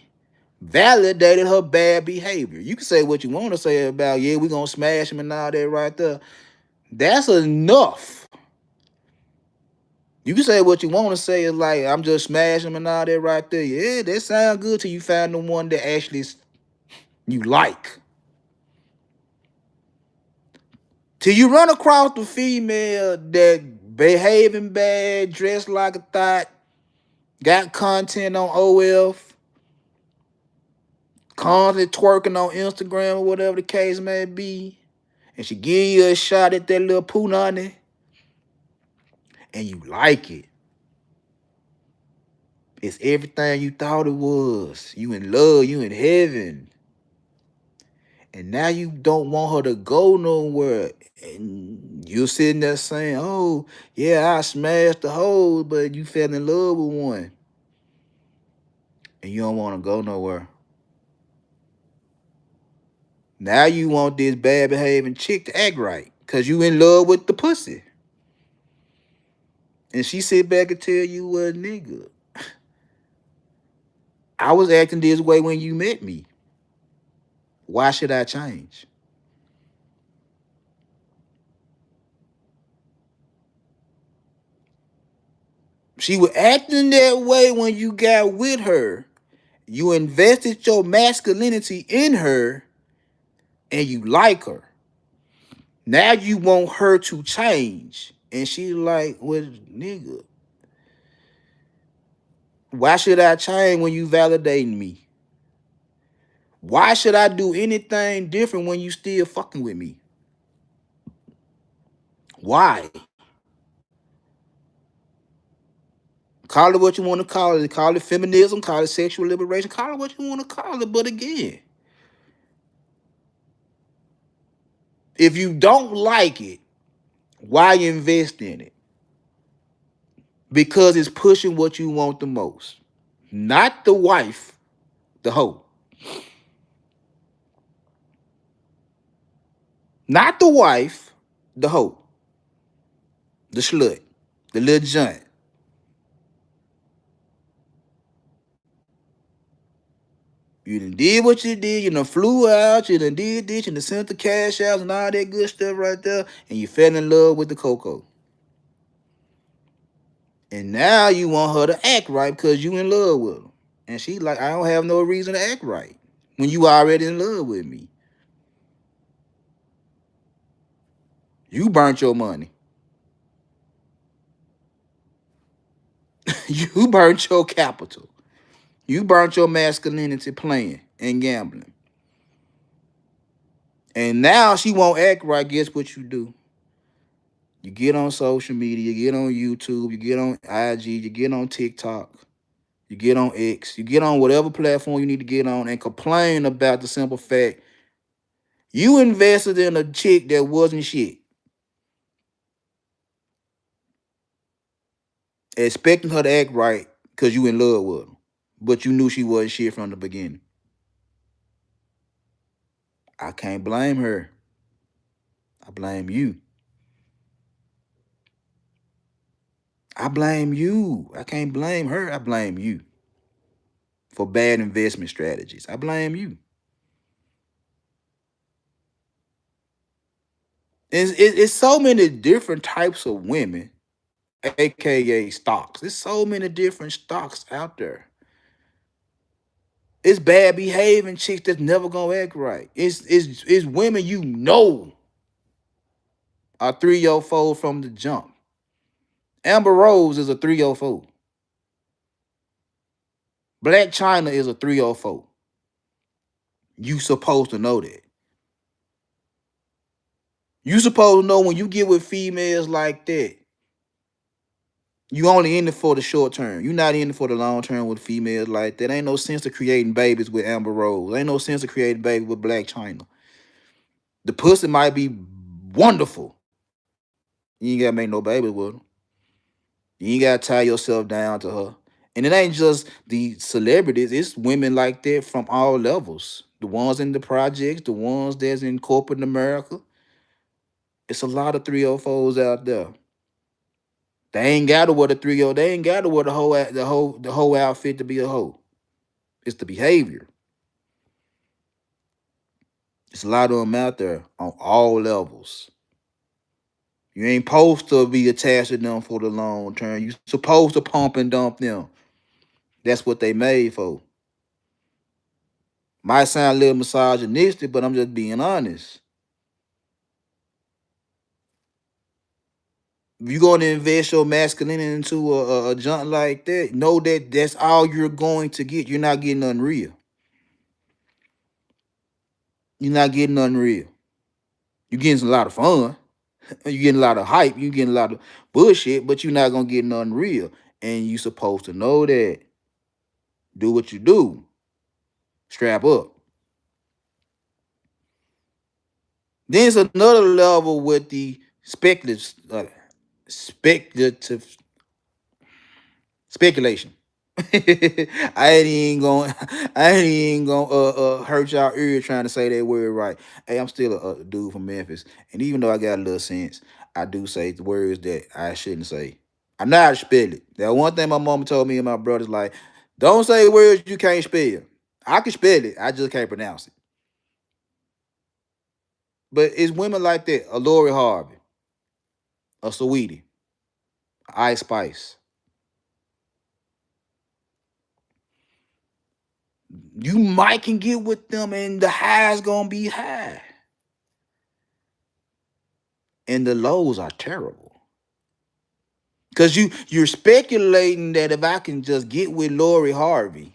validated her bad behavior. You can say what you want to say about, yeah, we're going to smash him and all that right there. That's enough. You can say what you want to say is like, I'm just smashing him and all that right there. Yeah, that sounds good till you find the one that actually you like. Till you run across the female that behaving bad, dressed like a thought, got content on OF, constantly twerking on Instagram or whatever the case may be, and she give you a shot at that little punani, and you like it. It's everything you thought it was. You in love, you in heaven. And now you don't want her to go nowhere. And you're sitting there saying, oh, yeah, I smashed the hole, but you fell in love with one. And you don't want to go nowhere. Now you want this bad behaving chick to act right because you in love with the pussy. And she sit back and tell you, well, nigga, I was acting this way when you met me. Why should I change? She was acting that way when you got with her. You invested your masculinity in her and you like her. Now you want her to change. And she like, well, nigga, why should I change when you validating me? Why should I do anything different when you still fucking with me? Why? Call it what you want to call it. Call it feminism, call it sexual liberation, call it what you want to call it. But again, if you don't like it, why invest in it? Because it's pushing what you want the most. Not the wife, the hoe. Not the wife, the hoe. The slut. The little giant. You done did what you did, you done flew out, you done did this, you done sent the cash out and all that good stuff right there, and you fell in love with the cocoa. And now you want her to act right because you in love with her. And she like, I don't have no reason to act right when you already in love with me. You burnt your money. You burnt your capital. You burnt your masculinity playing and gambling. And now she won't act right. Guess what you do? You get on social media, you get on YouTube, you get on IG, you get on TikTok, you get on X, you get on whatever platform you need to get on and complain about the simple fact you invested in a chick that wasn't shit, expecting her to act right because you in love with her, but you knew she wasn't shit from the beginning. I can't blame her. I blame you. I blame you. I can't blame her. I blame you for bad investment strategies. I blame you. It's so many different types of women, aka stocks. There's so many different stocks out there. It's bad behaving chicks that's never gonna act right. It's women you know A 304 from the jump. Amber Rose is a 304. Black China is a 304. You supposed to know that. You supposed to know when you get with females like that, you only in it for the short term. You not in it for the long term with females like that. Ain't no sense of creating babies with Amber Rose. Ain't no sense of creating babies with Black China. The pussy might be wonderful. You ain't gotta make no babies with her. You ain't gotta tie yourself down to her. And it ain't just the celebrities, it's women like that from all levels. The ones in the projects, the ones that's in corporate America. It's a lot of 304s out there. They ain't gotta wear the 30. They ain't gotta wear the whole outfit to be a hoe. It's the behavior. It's a lot of them out there on all levels. You ain't supposed to be attached to them for the long term. You supposed to pump and dump them. That's what they made for. Might sound a little misogynistic, but I'm just being honest. If you're going to invest your masculinity into a junk like that, know that that's all you're going to get. You're not getting nothing real. You're not getting nothing real. You're getting a lot of fun. You're getting a lot of hype. You're getting a lot of bullshit, but you're not going to get nothing real. And you're supposed to know that. Do what you do. Strap up. Then it's another level with the speculative speculation. I ain't even gonna hurt y'all ear trying to say that word right. Hey, I'm still a dude from Memphis, and even though I got a little sense, I do say the words that I shouldn't say. I know how to spell it. That one thing my mama told me and my brothers, like, don't say words you can't spell. I can spell it, I just can't pronounce it. But it's women like that, a Lori Harvey, a Saweetie, Ice Spice. You might can get with them, and the high's gonna be high, and the lows are terrible. Cause you're speculating that if I can just get with Lori Harvey,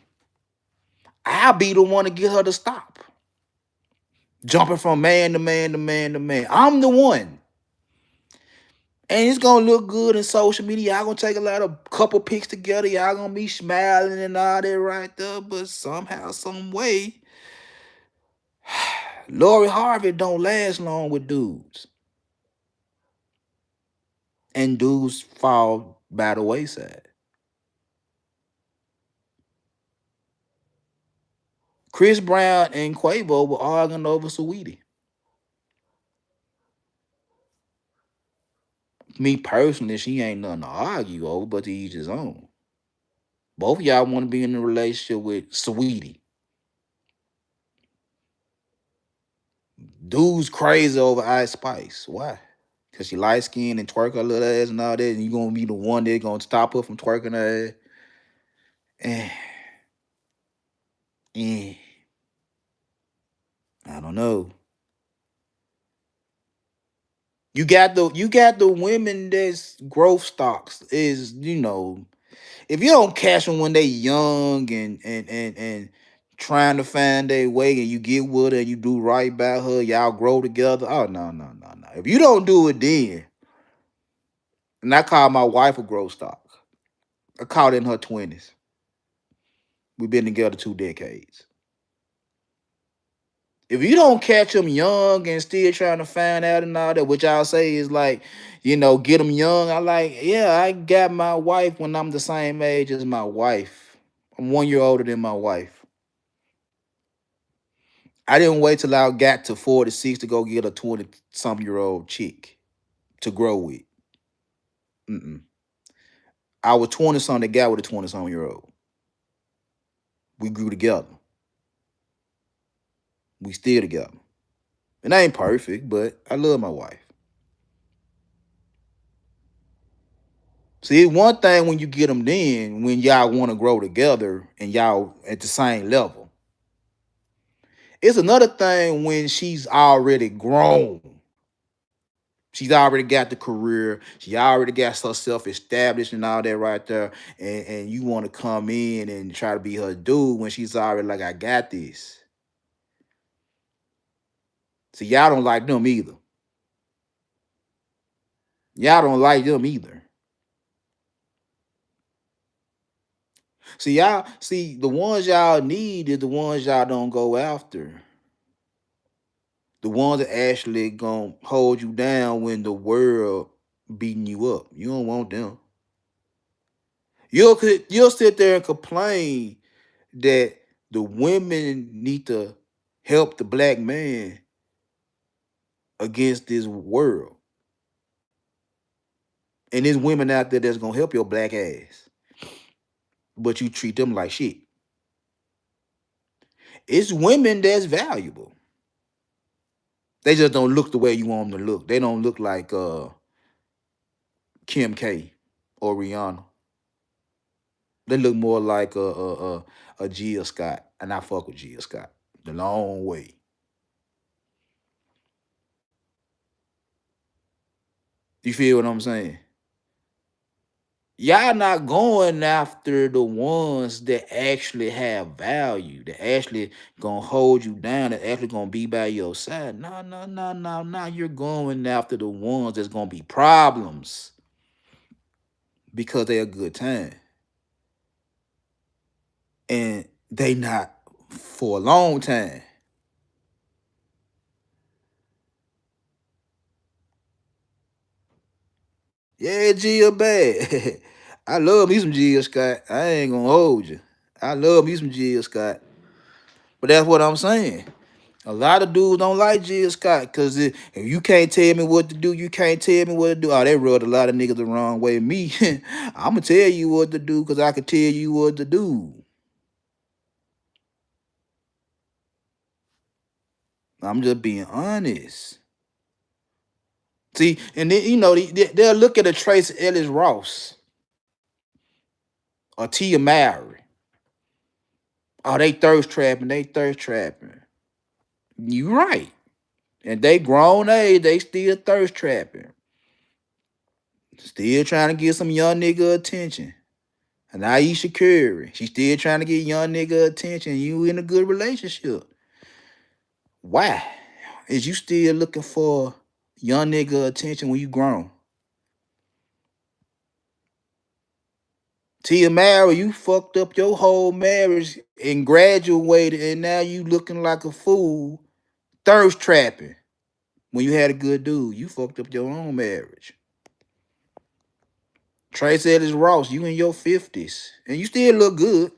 I'll be the one to get her to stop. Jumping from man to man to man to man. I'm the one. And it's gonna look good in social media. Y'all gonna take a lot of couple pics together. Y'all gonna be smiling and all that right there. But somehow, some way, Lori Harvey don't last long with dudes. And dudes fall by the wayside. Chris Brown and Quavo were arguing over Saweetie. Me personally, she ain't nothing to argue over, but to each his own. Both of y'all want to be in a relationship with Saweetie. Dude's crazy over Ice Spice. Why? Because she light skinned and twerk her little ass and all that, and you gonna be the one that's gonna stop her from twerking her ass. Eh, eh, I don't know. You got the women that's growth stocks is if you don't catch them when they young and trying to find their way and you get with her and you do right by her, y'all grow together. Oh no. If you don't do it then, and I call my wife a growth stock. I caught in her 20s. We've been together 2 decades. If you don't catch them young and still trying to find out and all that, which I'll say is like, get them young. I got my wife when I'm the same age as my wife. I'm 1 year older than my wife. I didn't wait till I got to 46 to go get a 20-some-year-old chick to grow with. Mm-mm. I was 20-something that got with a 20-some-year-old. We grew together. We still together. And I ain't perfect, but I love my wife. See, it's one thing when you get them then, when y'all want to grow together and y'all at the same level. It's another thing when she's already grown. She's already got the career. She already got herself established and all that right there. And you want to come in and try to be her dude when she's already like, I got this. So y'all don't like them either. Y'all don't like them either. See the ones y'all need is the ones y'all don't go after. The ones that actually gonna hold you down when the world beating you up. You don't want them. You'll sit there and complain that the women need to help the black man against this world. And there's women out there that's gonna help your black ass. But you treat them like shit. It's women that's valuable. They just don't look the way you want them to look. They don't look like Kim K or Rihanna. They look more like a Gia Scott, and I fuck with Gia Scott the long way. You feel what I'm saying? Y'all not going after the ones that actually have value, that actually gonna hold you down, that actually gonna be by your side. No, no, no, no, no. You're going after the ones that's gonna be problems because they're a good time. And they not for a long time. Yeah, Gia bad. I love me some Gia Scott. I ain't gonna hold you. I love me some Gia Scott. But that's what I'm saying. A lot of dudes don't like Jill Scott because if you can't tell me what to do, you can't tell me what to do. Oh, they rubbed a lot of niggas the wrong way. Me, I'm going to tell you what to do because I can tell you what to do. I'm just being honest. See, and then, they'll look at a Trace Ellis Ross or Tia Mowry. Oh, they thirst trapping, they thirst trapping. You right. And they grown age, they still thirst trapping. Still trying to get some young nigga attention. And Aisha Curry, she still trying to get young nigga attention. You in a good relationship. Why? Is you still looking for young nigga attention when you grown? Tia Mara, you fucked up your whole marriage and graduated, and now you looking like a fool, thirst trapping. When you had a good dude, you fucked up your own marriage. Trace Ellis Ross, you in your 50s, and you still look good.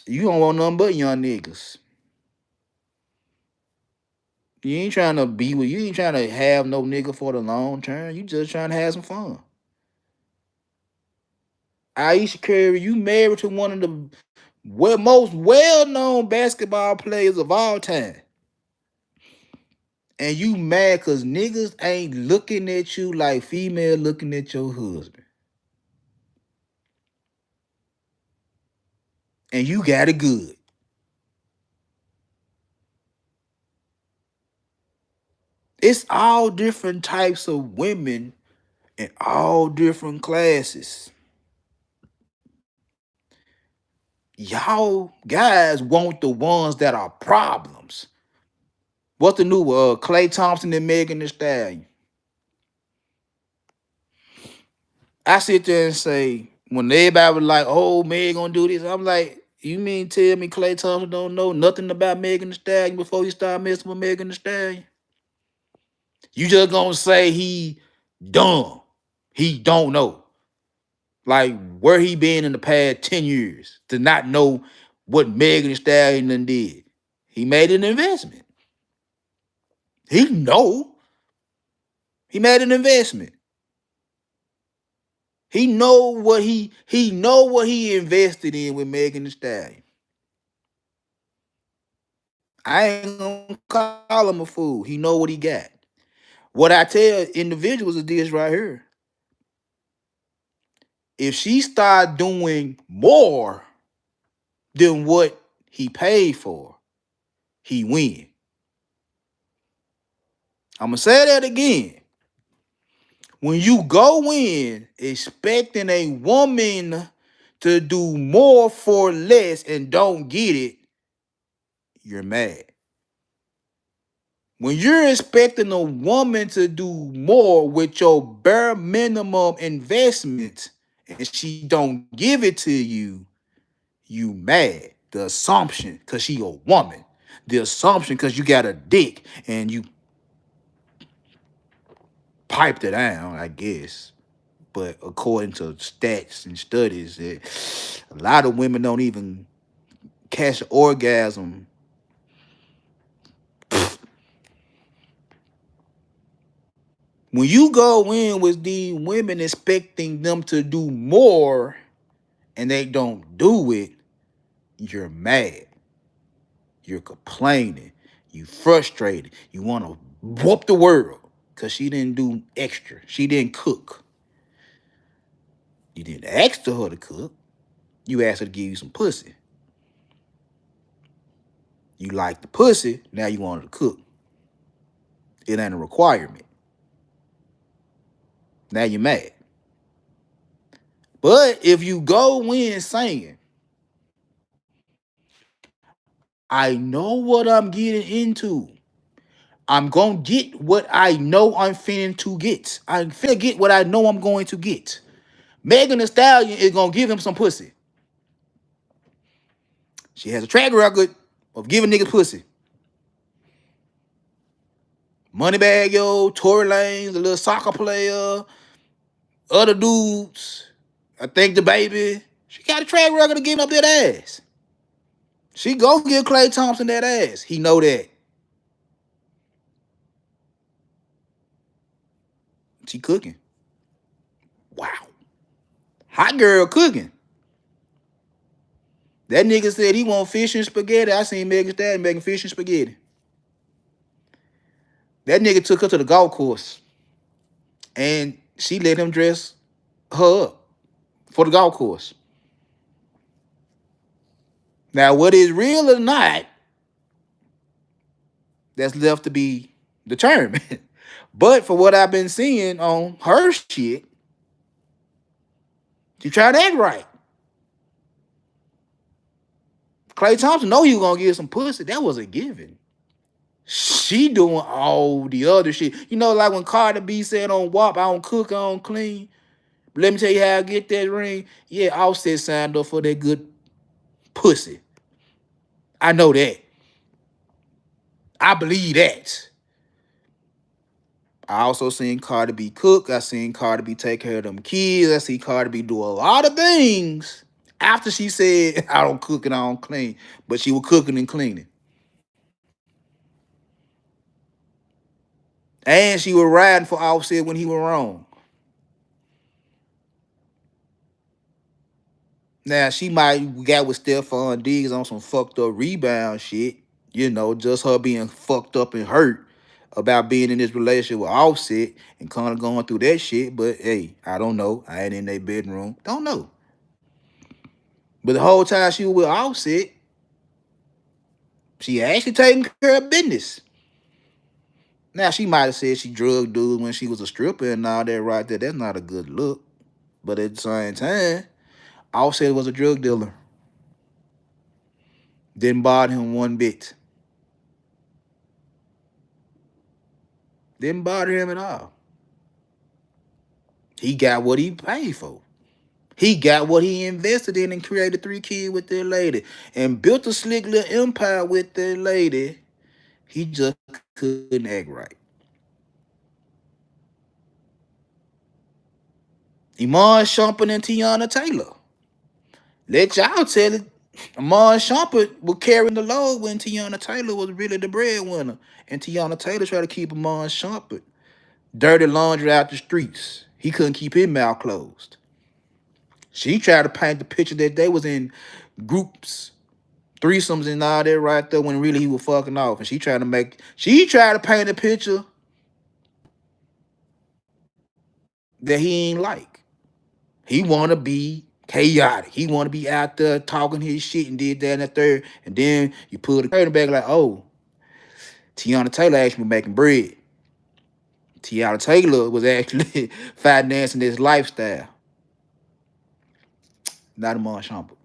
You don't want nothing but young niggas. You ain't trying to be with you ain't trying to have no nigga for the long term. You just trying to have some fun. Aisha Curry, you married to one of the most well-known basketball players of all time. And you mad because niggas ain't looking at you like female looking at your husband. And you got it good. It's all different types of women in all different classes. Y'all guys want the ones that are problems. What's the new Clay Thompson and Megan Thee Stallion? I sit there and say, when everybody was like, oh, Meg gonna do this, I'm like, you mean tell me Clay Thompson don't know nothing about Megan Thee Stallion before you start messing with Megan Thee Stallion? You just gonna say he dumb. He don't know. Like where he been in the past 10 years to not know what Megan Thee Stallion done did. He made an investment. He know. He made an investment. He know what he invested in with Megan Thee Stallion. I ain't gonna call him a fool. He know what he got. What I tell individuals is this right here. If she start doing more than what he paid for, he win. I'm gonna say that again. When you go in expecting a woman to do more for less and don't get it, you're mad. When you're expecting a woman to do more with your bare minimum investment and she don't give it to you, you mad. The assumption, because she a woman. The assumption, because you got a dick and you piped it down, I guess. But according to stats and studies, a lot of women don't even catch an orgasm. When you go in with these women expecting them to do more and they don't do it, you're mad. You're complaining. You frustrated. You want to whoop the world because she didn't do extra. She didn't cook. You didn't ask her to cook. You asked her to give you some pussy. You like the pussy, now you want her to cook. It ain't a requirement. Now you're mad. But if you go in saying, I know what I'm getting into. I'm going to get what I know I'm finna to get. I'm finna get what I know I'm going to get. Megan Thee Stallion is going to give him some pussy. She has a track record of giving niggas pussy. Moneybag Yo, Tory Lanez, the little soccer player, other dudes. I think the baby. She got a track record of giving up that ass. She gonna give Klay Thompson that ass. He know that. She cooking. Wow. Hot girl cooking. That nigga said he want fish and spaghetti. I seen Megan Thee Stallion making fish and spaghetti. That nigga took her to the golf course and she let him dress her up for the golf course. Now, what is real or not, that's left to be determined. But for what I've been seeing on her shit, she trying to act right. Klay Thompson know he was gonna get some pussy. That was a given. She doing all the other shit. You know, like when Cardi B said on WAP, I don't cook, I don't clean. Let me tell you how I get that ring. Yeah, Offset signed up for that good pussy. I know that. I believe that. I also seen Cardi B cook. I seen Cardi B take care of them kids. I see Cardi B do a lot of things after she said, I don't cook and I don't clean. But she was cooking and cleaning. And she was riding for Offset when he was wrong. Now, she might got with Stephon Diggs on some fucked up rebound shit. You know, just her being fucked up and hurt about being in this relationship with Offset and kind of going through that shit. But hey, I don't know. I ain't in their bedroom. Don't know. But the whole time she was with Offset, she actually taking care of business. Now, she might have said she drugged dudes when she was a stripper and all that right there. That's not a good look. But at the same time, Offset was a drug dealer. Didn't bother him one bit. Didn't bother him at all. He got what he paid for. He got what he invested in and created 3 kids with that lady and built a slick little empire with that lady. He just couldn't act right. Iman Shumpert and Tiana Taylor. Let y'all tell it. Iman Shumpert was carrying the load when Tiana Taylor was really the breadwinner. And Tiana Taylor tried to keep Iman Shumpert dirty laundry out the streets. He couldn't keep his mouth closed. She tried to paint the picture that they was in groups, threesomes and all that right there when really he was fucking off. And she tried to paint a picture that he ain't like. He want to be chaotic. He want to be out there talking his shit and did that and the third. And then you pull the curtain back like, oh, Tiana Taylor actually making bread. Tiana Taylor was actually financing this lifestyle, not Amon Shumpert.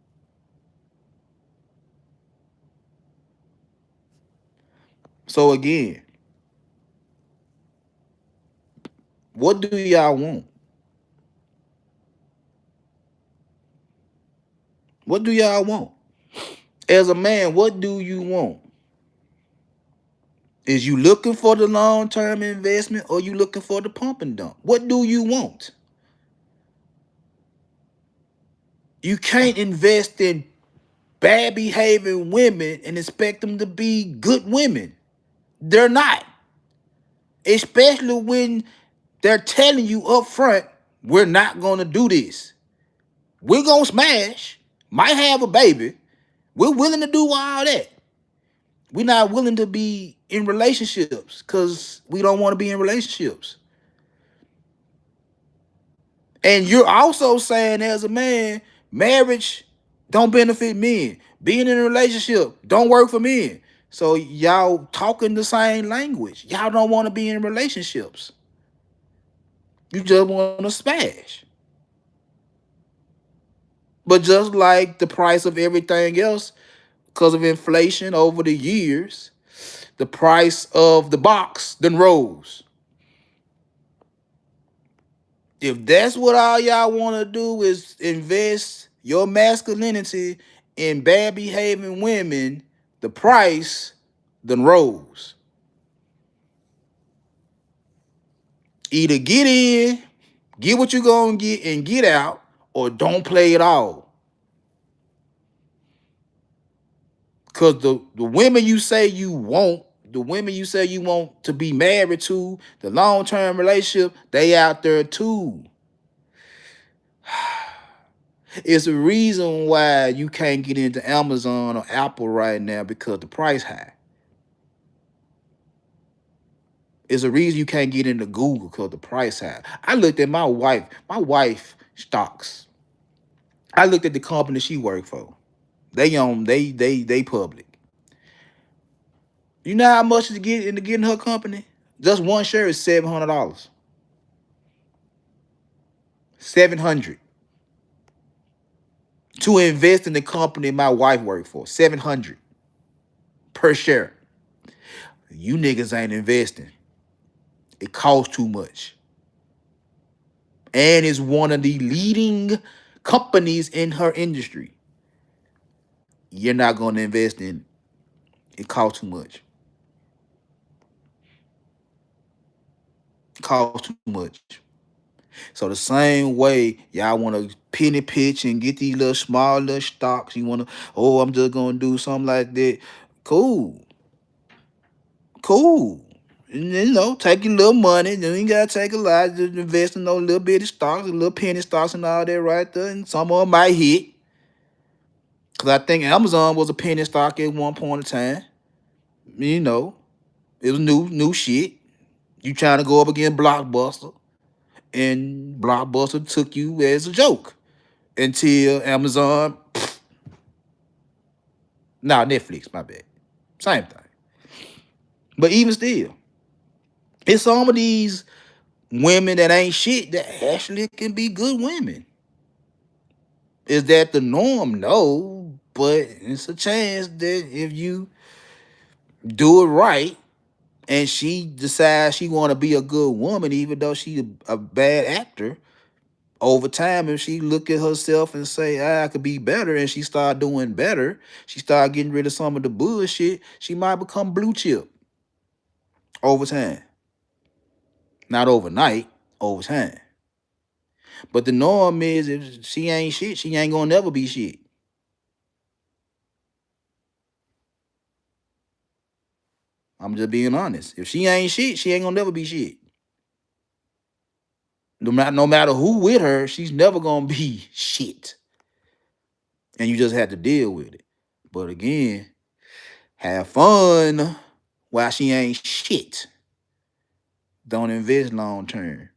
So again, what do y'all want? What do y'all want? As a man, what do you want? Is you looking for the long-term investment or you looking for the pump and dump? What do you want? You can't invest in bad behaving women and expect them to be good women. They're not. Especially when they're telling you up front, we're not gonna do this. We're gonna smash, might have a baby. We're willing to do all that. We're not willing to be in relationships because we don't want to be in relationships. And you're also saying as a man, marriage don't benefit men. Being in a relationship don't work for men. So y'all talking the same language. Y'all don't want to be in relationships. You just want to smash. But just like the price of everything else, because of inflation over the years, the price of the box then rose. If that's what all y'all want to do is invest your masculinity in bad behaving women, the price then rose. Either get in, get what you're going to get, and get out, or don't play at all. Because the women you say you want, the women you say you want to be married to, the long-term relationship, they out there too. It's a reason why you can't get into Amazon or Apple right now because the price high. It's a reason you can't get into Google because the price high. I looked at my wife stocks. I looked at the company she worked for. They public. You know how much to get into getting her company? Just one share is $700. 700 to invest in the company my wife worked for. 700 per share. You niggas ain't investing. It costs too much. And is one of the leading companies in her industry. You're not going to invest in it. It costs too much. It costs too much. So the same way y'all want to penny pitch and get these little small little stocks, you want to, oh, I'm just going to do something like that. Cool. Cool. And, you know, take your little money. You ain't got to take a lot. Just invest in those little bitty stocks, little penny stocks and all that right there. And some of them might hit. Because I think Amazon was a penny stock at one point in time. You know, it was new shit. You trying to go up against Blockbuster. And Blockbuster took you as a joke. Until Amazon, Netflix, my bad. Same thing. But even still, it's some of these women that ain't shit that actually can be good women. Is that the norm? No, but it's a chance that if you do it right and she decides she want to be a good woman, even though she's a bad actor, over time, if she look at herself and say, I could be better, and she start doing better, she start getting rid of some of the bullshit, she might become blue chip over time. Not overnight, over time. But the norm is if she ain't shit, she ain't gonna never be shit. I'm just being honest. If she ain't shit, she ain't gonna never be shit. No matter who with her, she's never gonna be shit. And you just have to deal with it. But again, have fun while she ain't shit. Don't invest long term.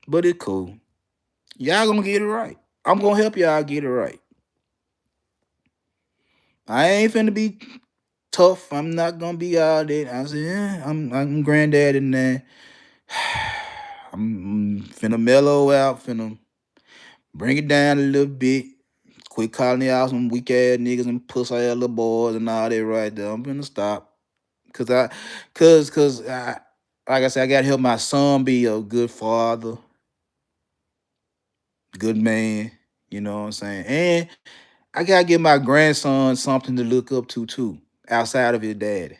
But it's cool. Y'all gonna get it right. I'm gonna help y'all get it right. I ain't finna be tough. I'm not gonna be out there. I said, yeah, I'm granddaddy now. I'm finna mellow out, finna bring it down a little bit. Quit calling out some weak ass niggas and pussy ass little boys and all that right there. I'm finna stop. Cause like I said, I gotta help my son be a good father, good man. You know what I'm saying? And I gotta give my grandson something to look up to too, outside of his daddy.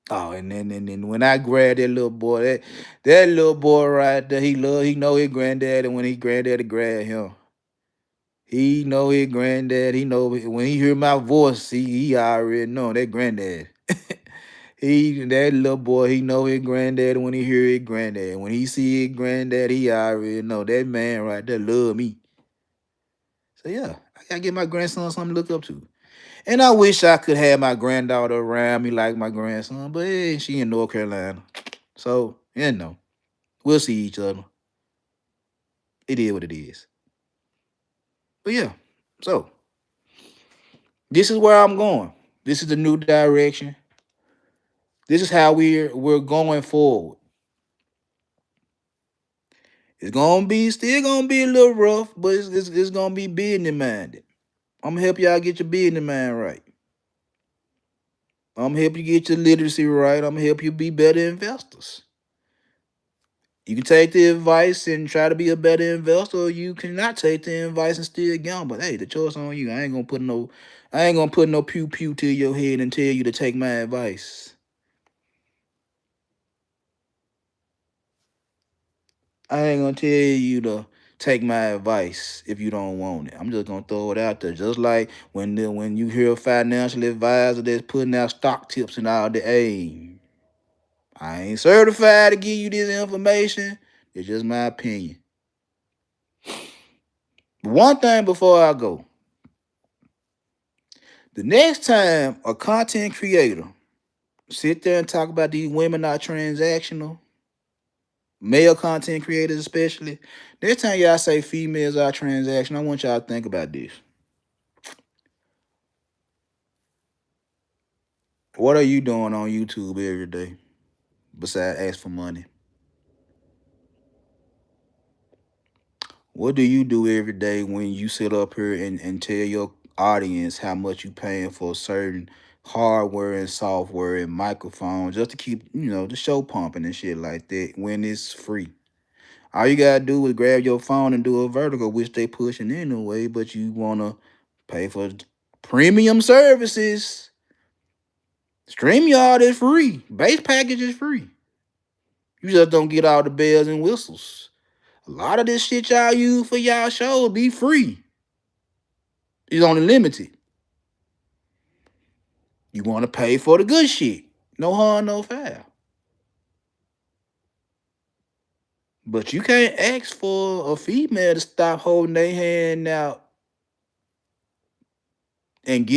Oh, and then when I grab that little boy, that little boy right there, he know his granddaddy when his granddaddy grab him. He know his granddad. He know when he hear my voice, he already know that granddad. That little boy, he know his granddad when he hear his granddad. When he see his granddad, he already know that man right there love me. So yeah, I gotta give my grandson something to look up to. And I wish I could have my granddaughter around me like my grandson, but she in North Carolina. So, we'll see each other. It is what it is. But yeah, so this is where I'm going. This is the new direction. This is how we're going forward. It's gonna be still gonna be a little rough, but it's gonna be business minded. I'm gonna help y'all get your business mind right. I'm gonna help you get your literacy right. I'm gonna help you be better investors. You can take the advice and try to be a better investor, or you cannot take the advice and still gamble. Hey, the choice on you. I ain't gonna put no pew pew to your head and tell you to take my advice. I ain't gonna tell you to take my advice if you don't want it. I'm just gonna throw it out there. Just like when you hear a financial advisor that's putting out stock tips and all that, hey, I ain't certified to give you this information. It's just my opinion. But one thing before I go, the next time a content creator sit there and talk about these women are transactional, male content creators especially, next time y'all say females are transactional, I want y'all to think about this. What are you doing on YouTube every day besides ask for money? What do you do every day when you sit up here and tell your audience how much you paying for certain hardware and software and microphones just to keep, the show pumping and shit like that when it's free? All you gotta do is grab your phone and do a vertical, which they pushing anyway, but you wanna pay for premium services. StreamYard is free. Base package is free. You just don't get all the bells and whistles. A lot of this shit y'all use for y'all show be free. It's only limited. You want to pay for the good shit. No harm, no foul. But you can't ask for a female to stop holding their hand out and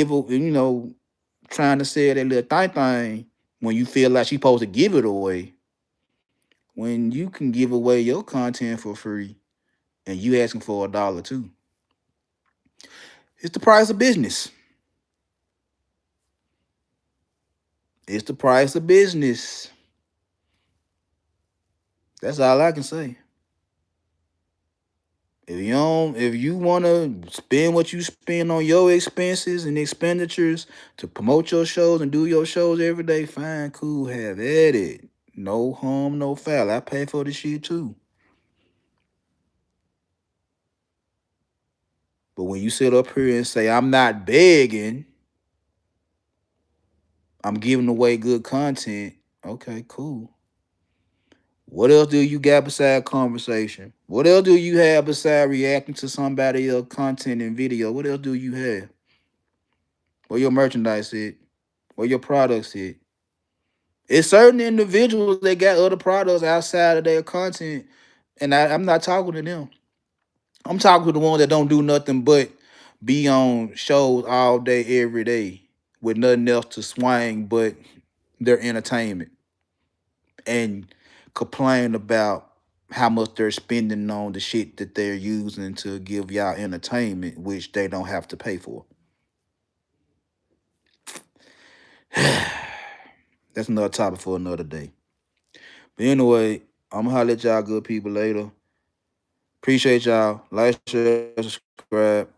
trying to sell that little thing when you feel like she supposed to give it away. When you can give away your content for free and you asking for $1 too. It's the price of business. It's the price of business. That's all I can say. If you want to spend what you spend on your expenses and expenditures to promote your shows and do your shows every day, fine, cool, have at it. No harm, no foul. I pay for the shit too. But when you sit up here and say, I'm not begging, I'm giving away good content, okay, cool. What else do you got beside conversation? What else do you have beside reacting to somebody else's content and video? What else do you have? Where your merchandise at? Where your products at? It's certain individuals that got other products outside of their content, and I'm not talking to them. I'm talking to the ones that don't do nothing but be on shows all day, every day, with nothing else to swing but their entertainment and complain about how much they're spending on the shit that they're using to give y'all entertainment, which they don't have to pay for. That's another topic for another day. But anyway, I'm gonna holler at y'all good people later. Appreciate y'all. Like, share, subscribe.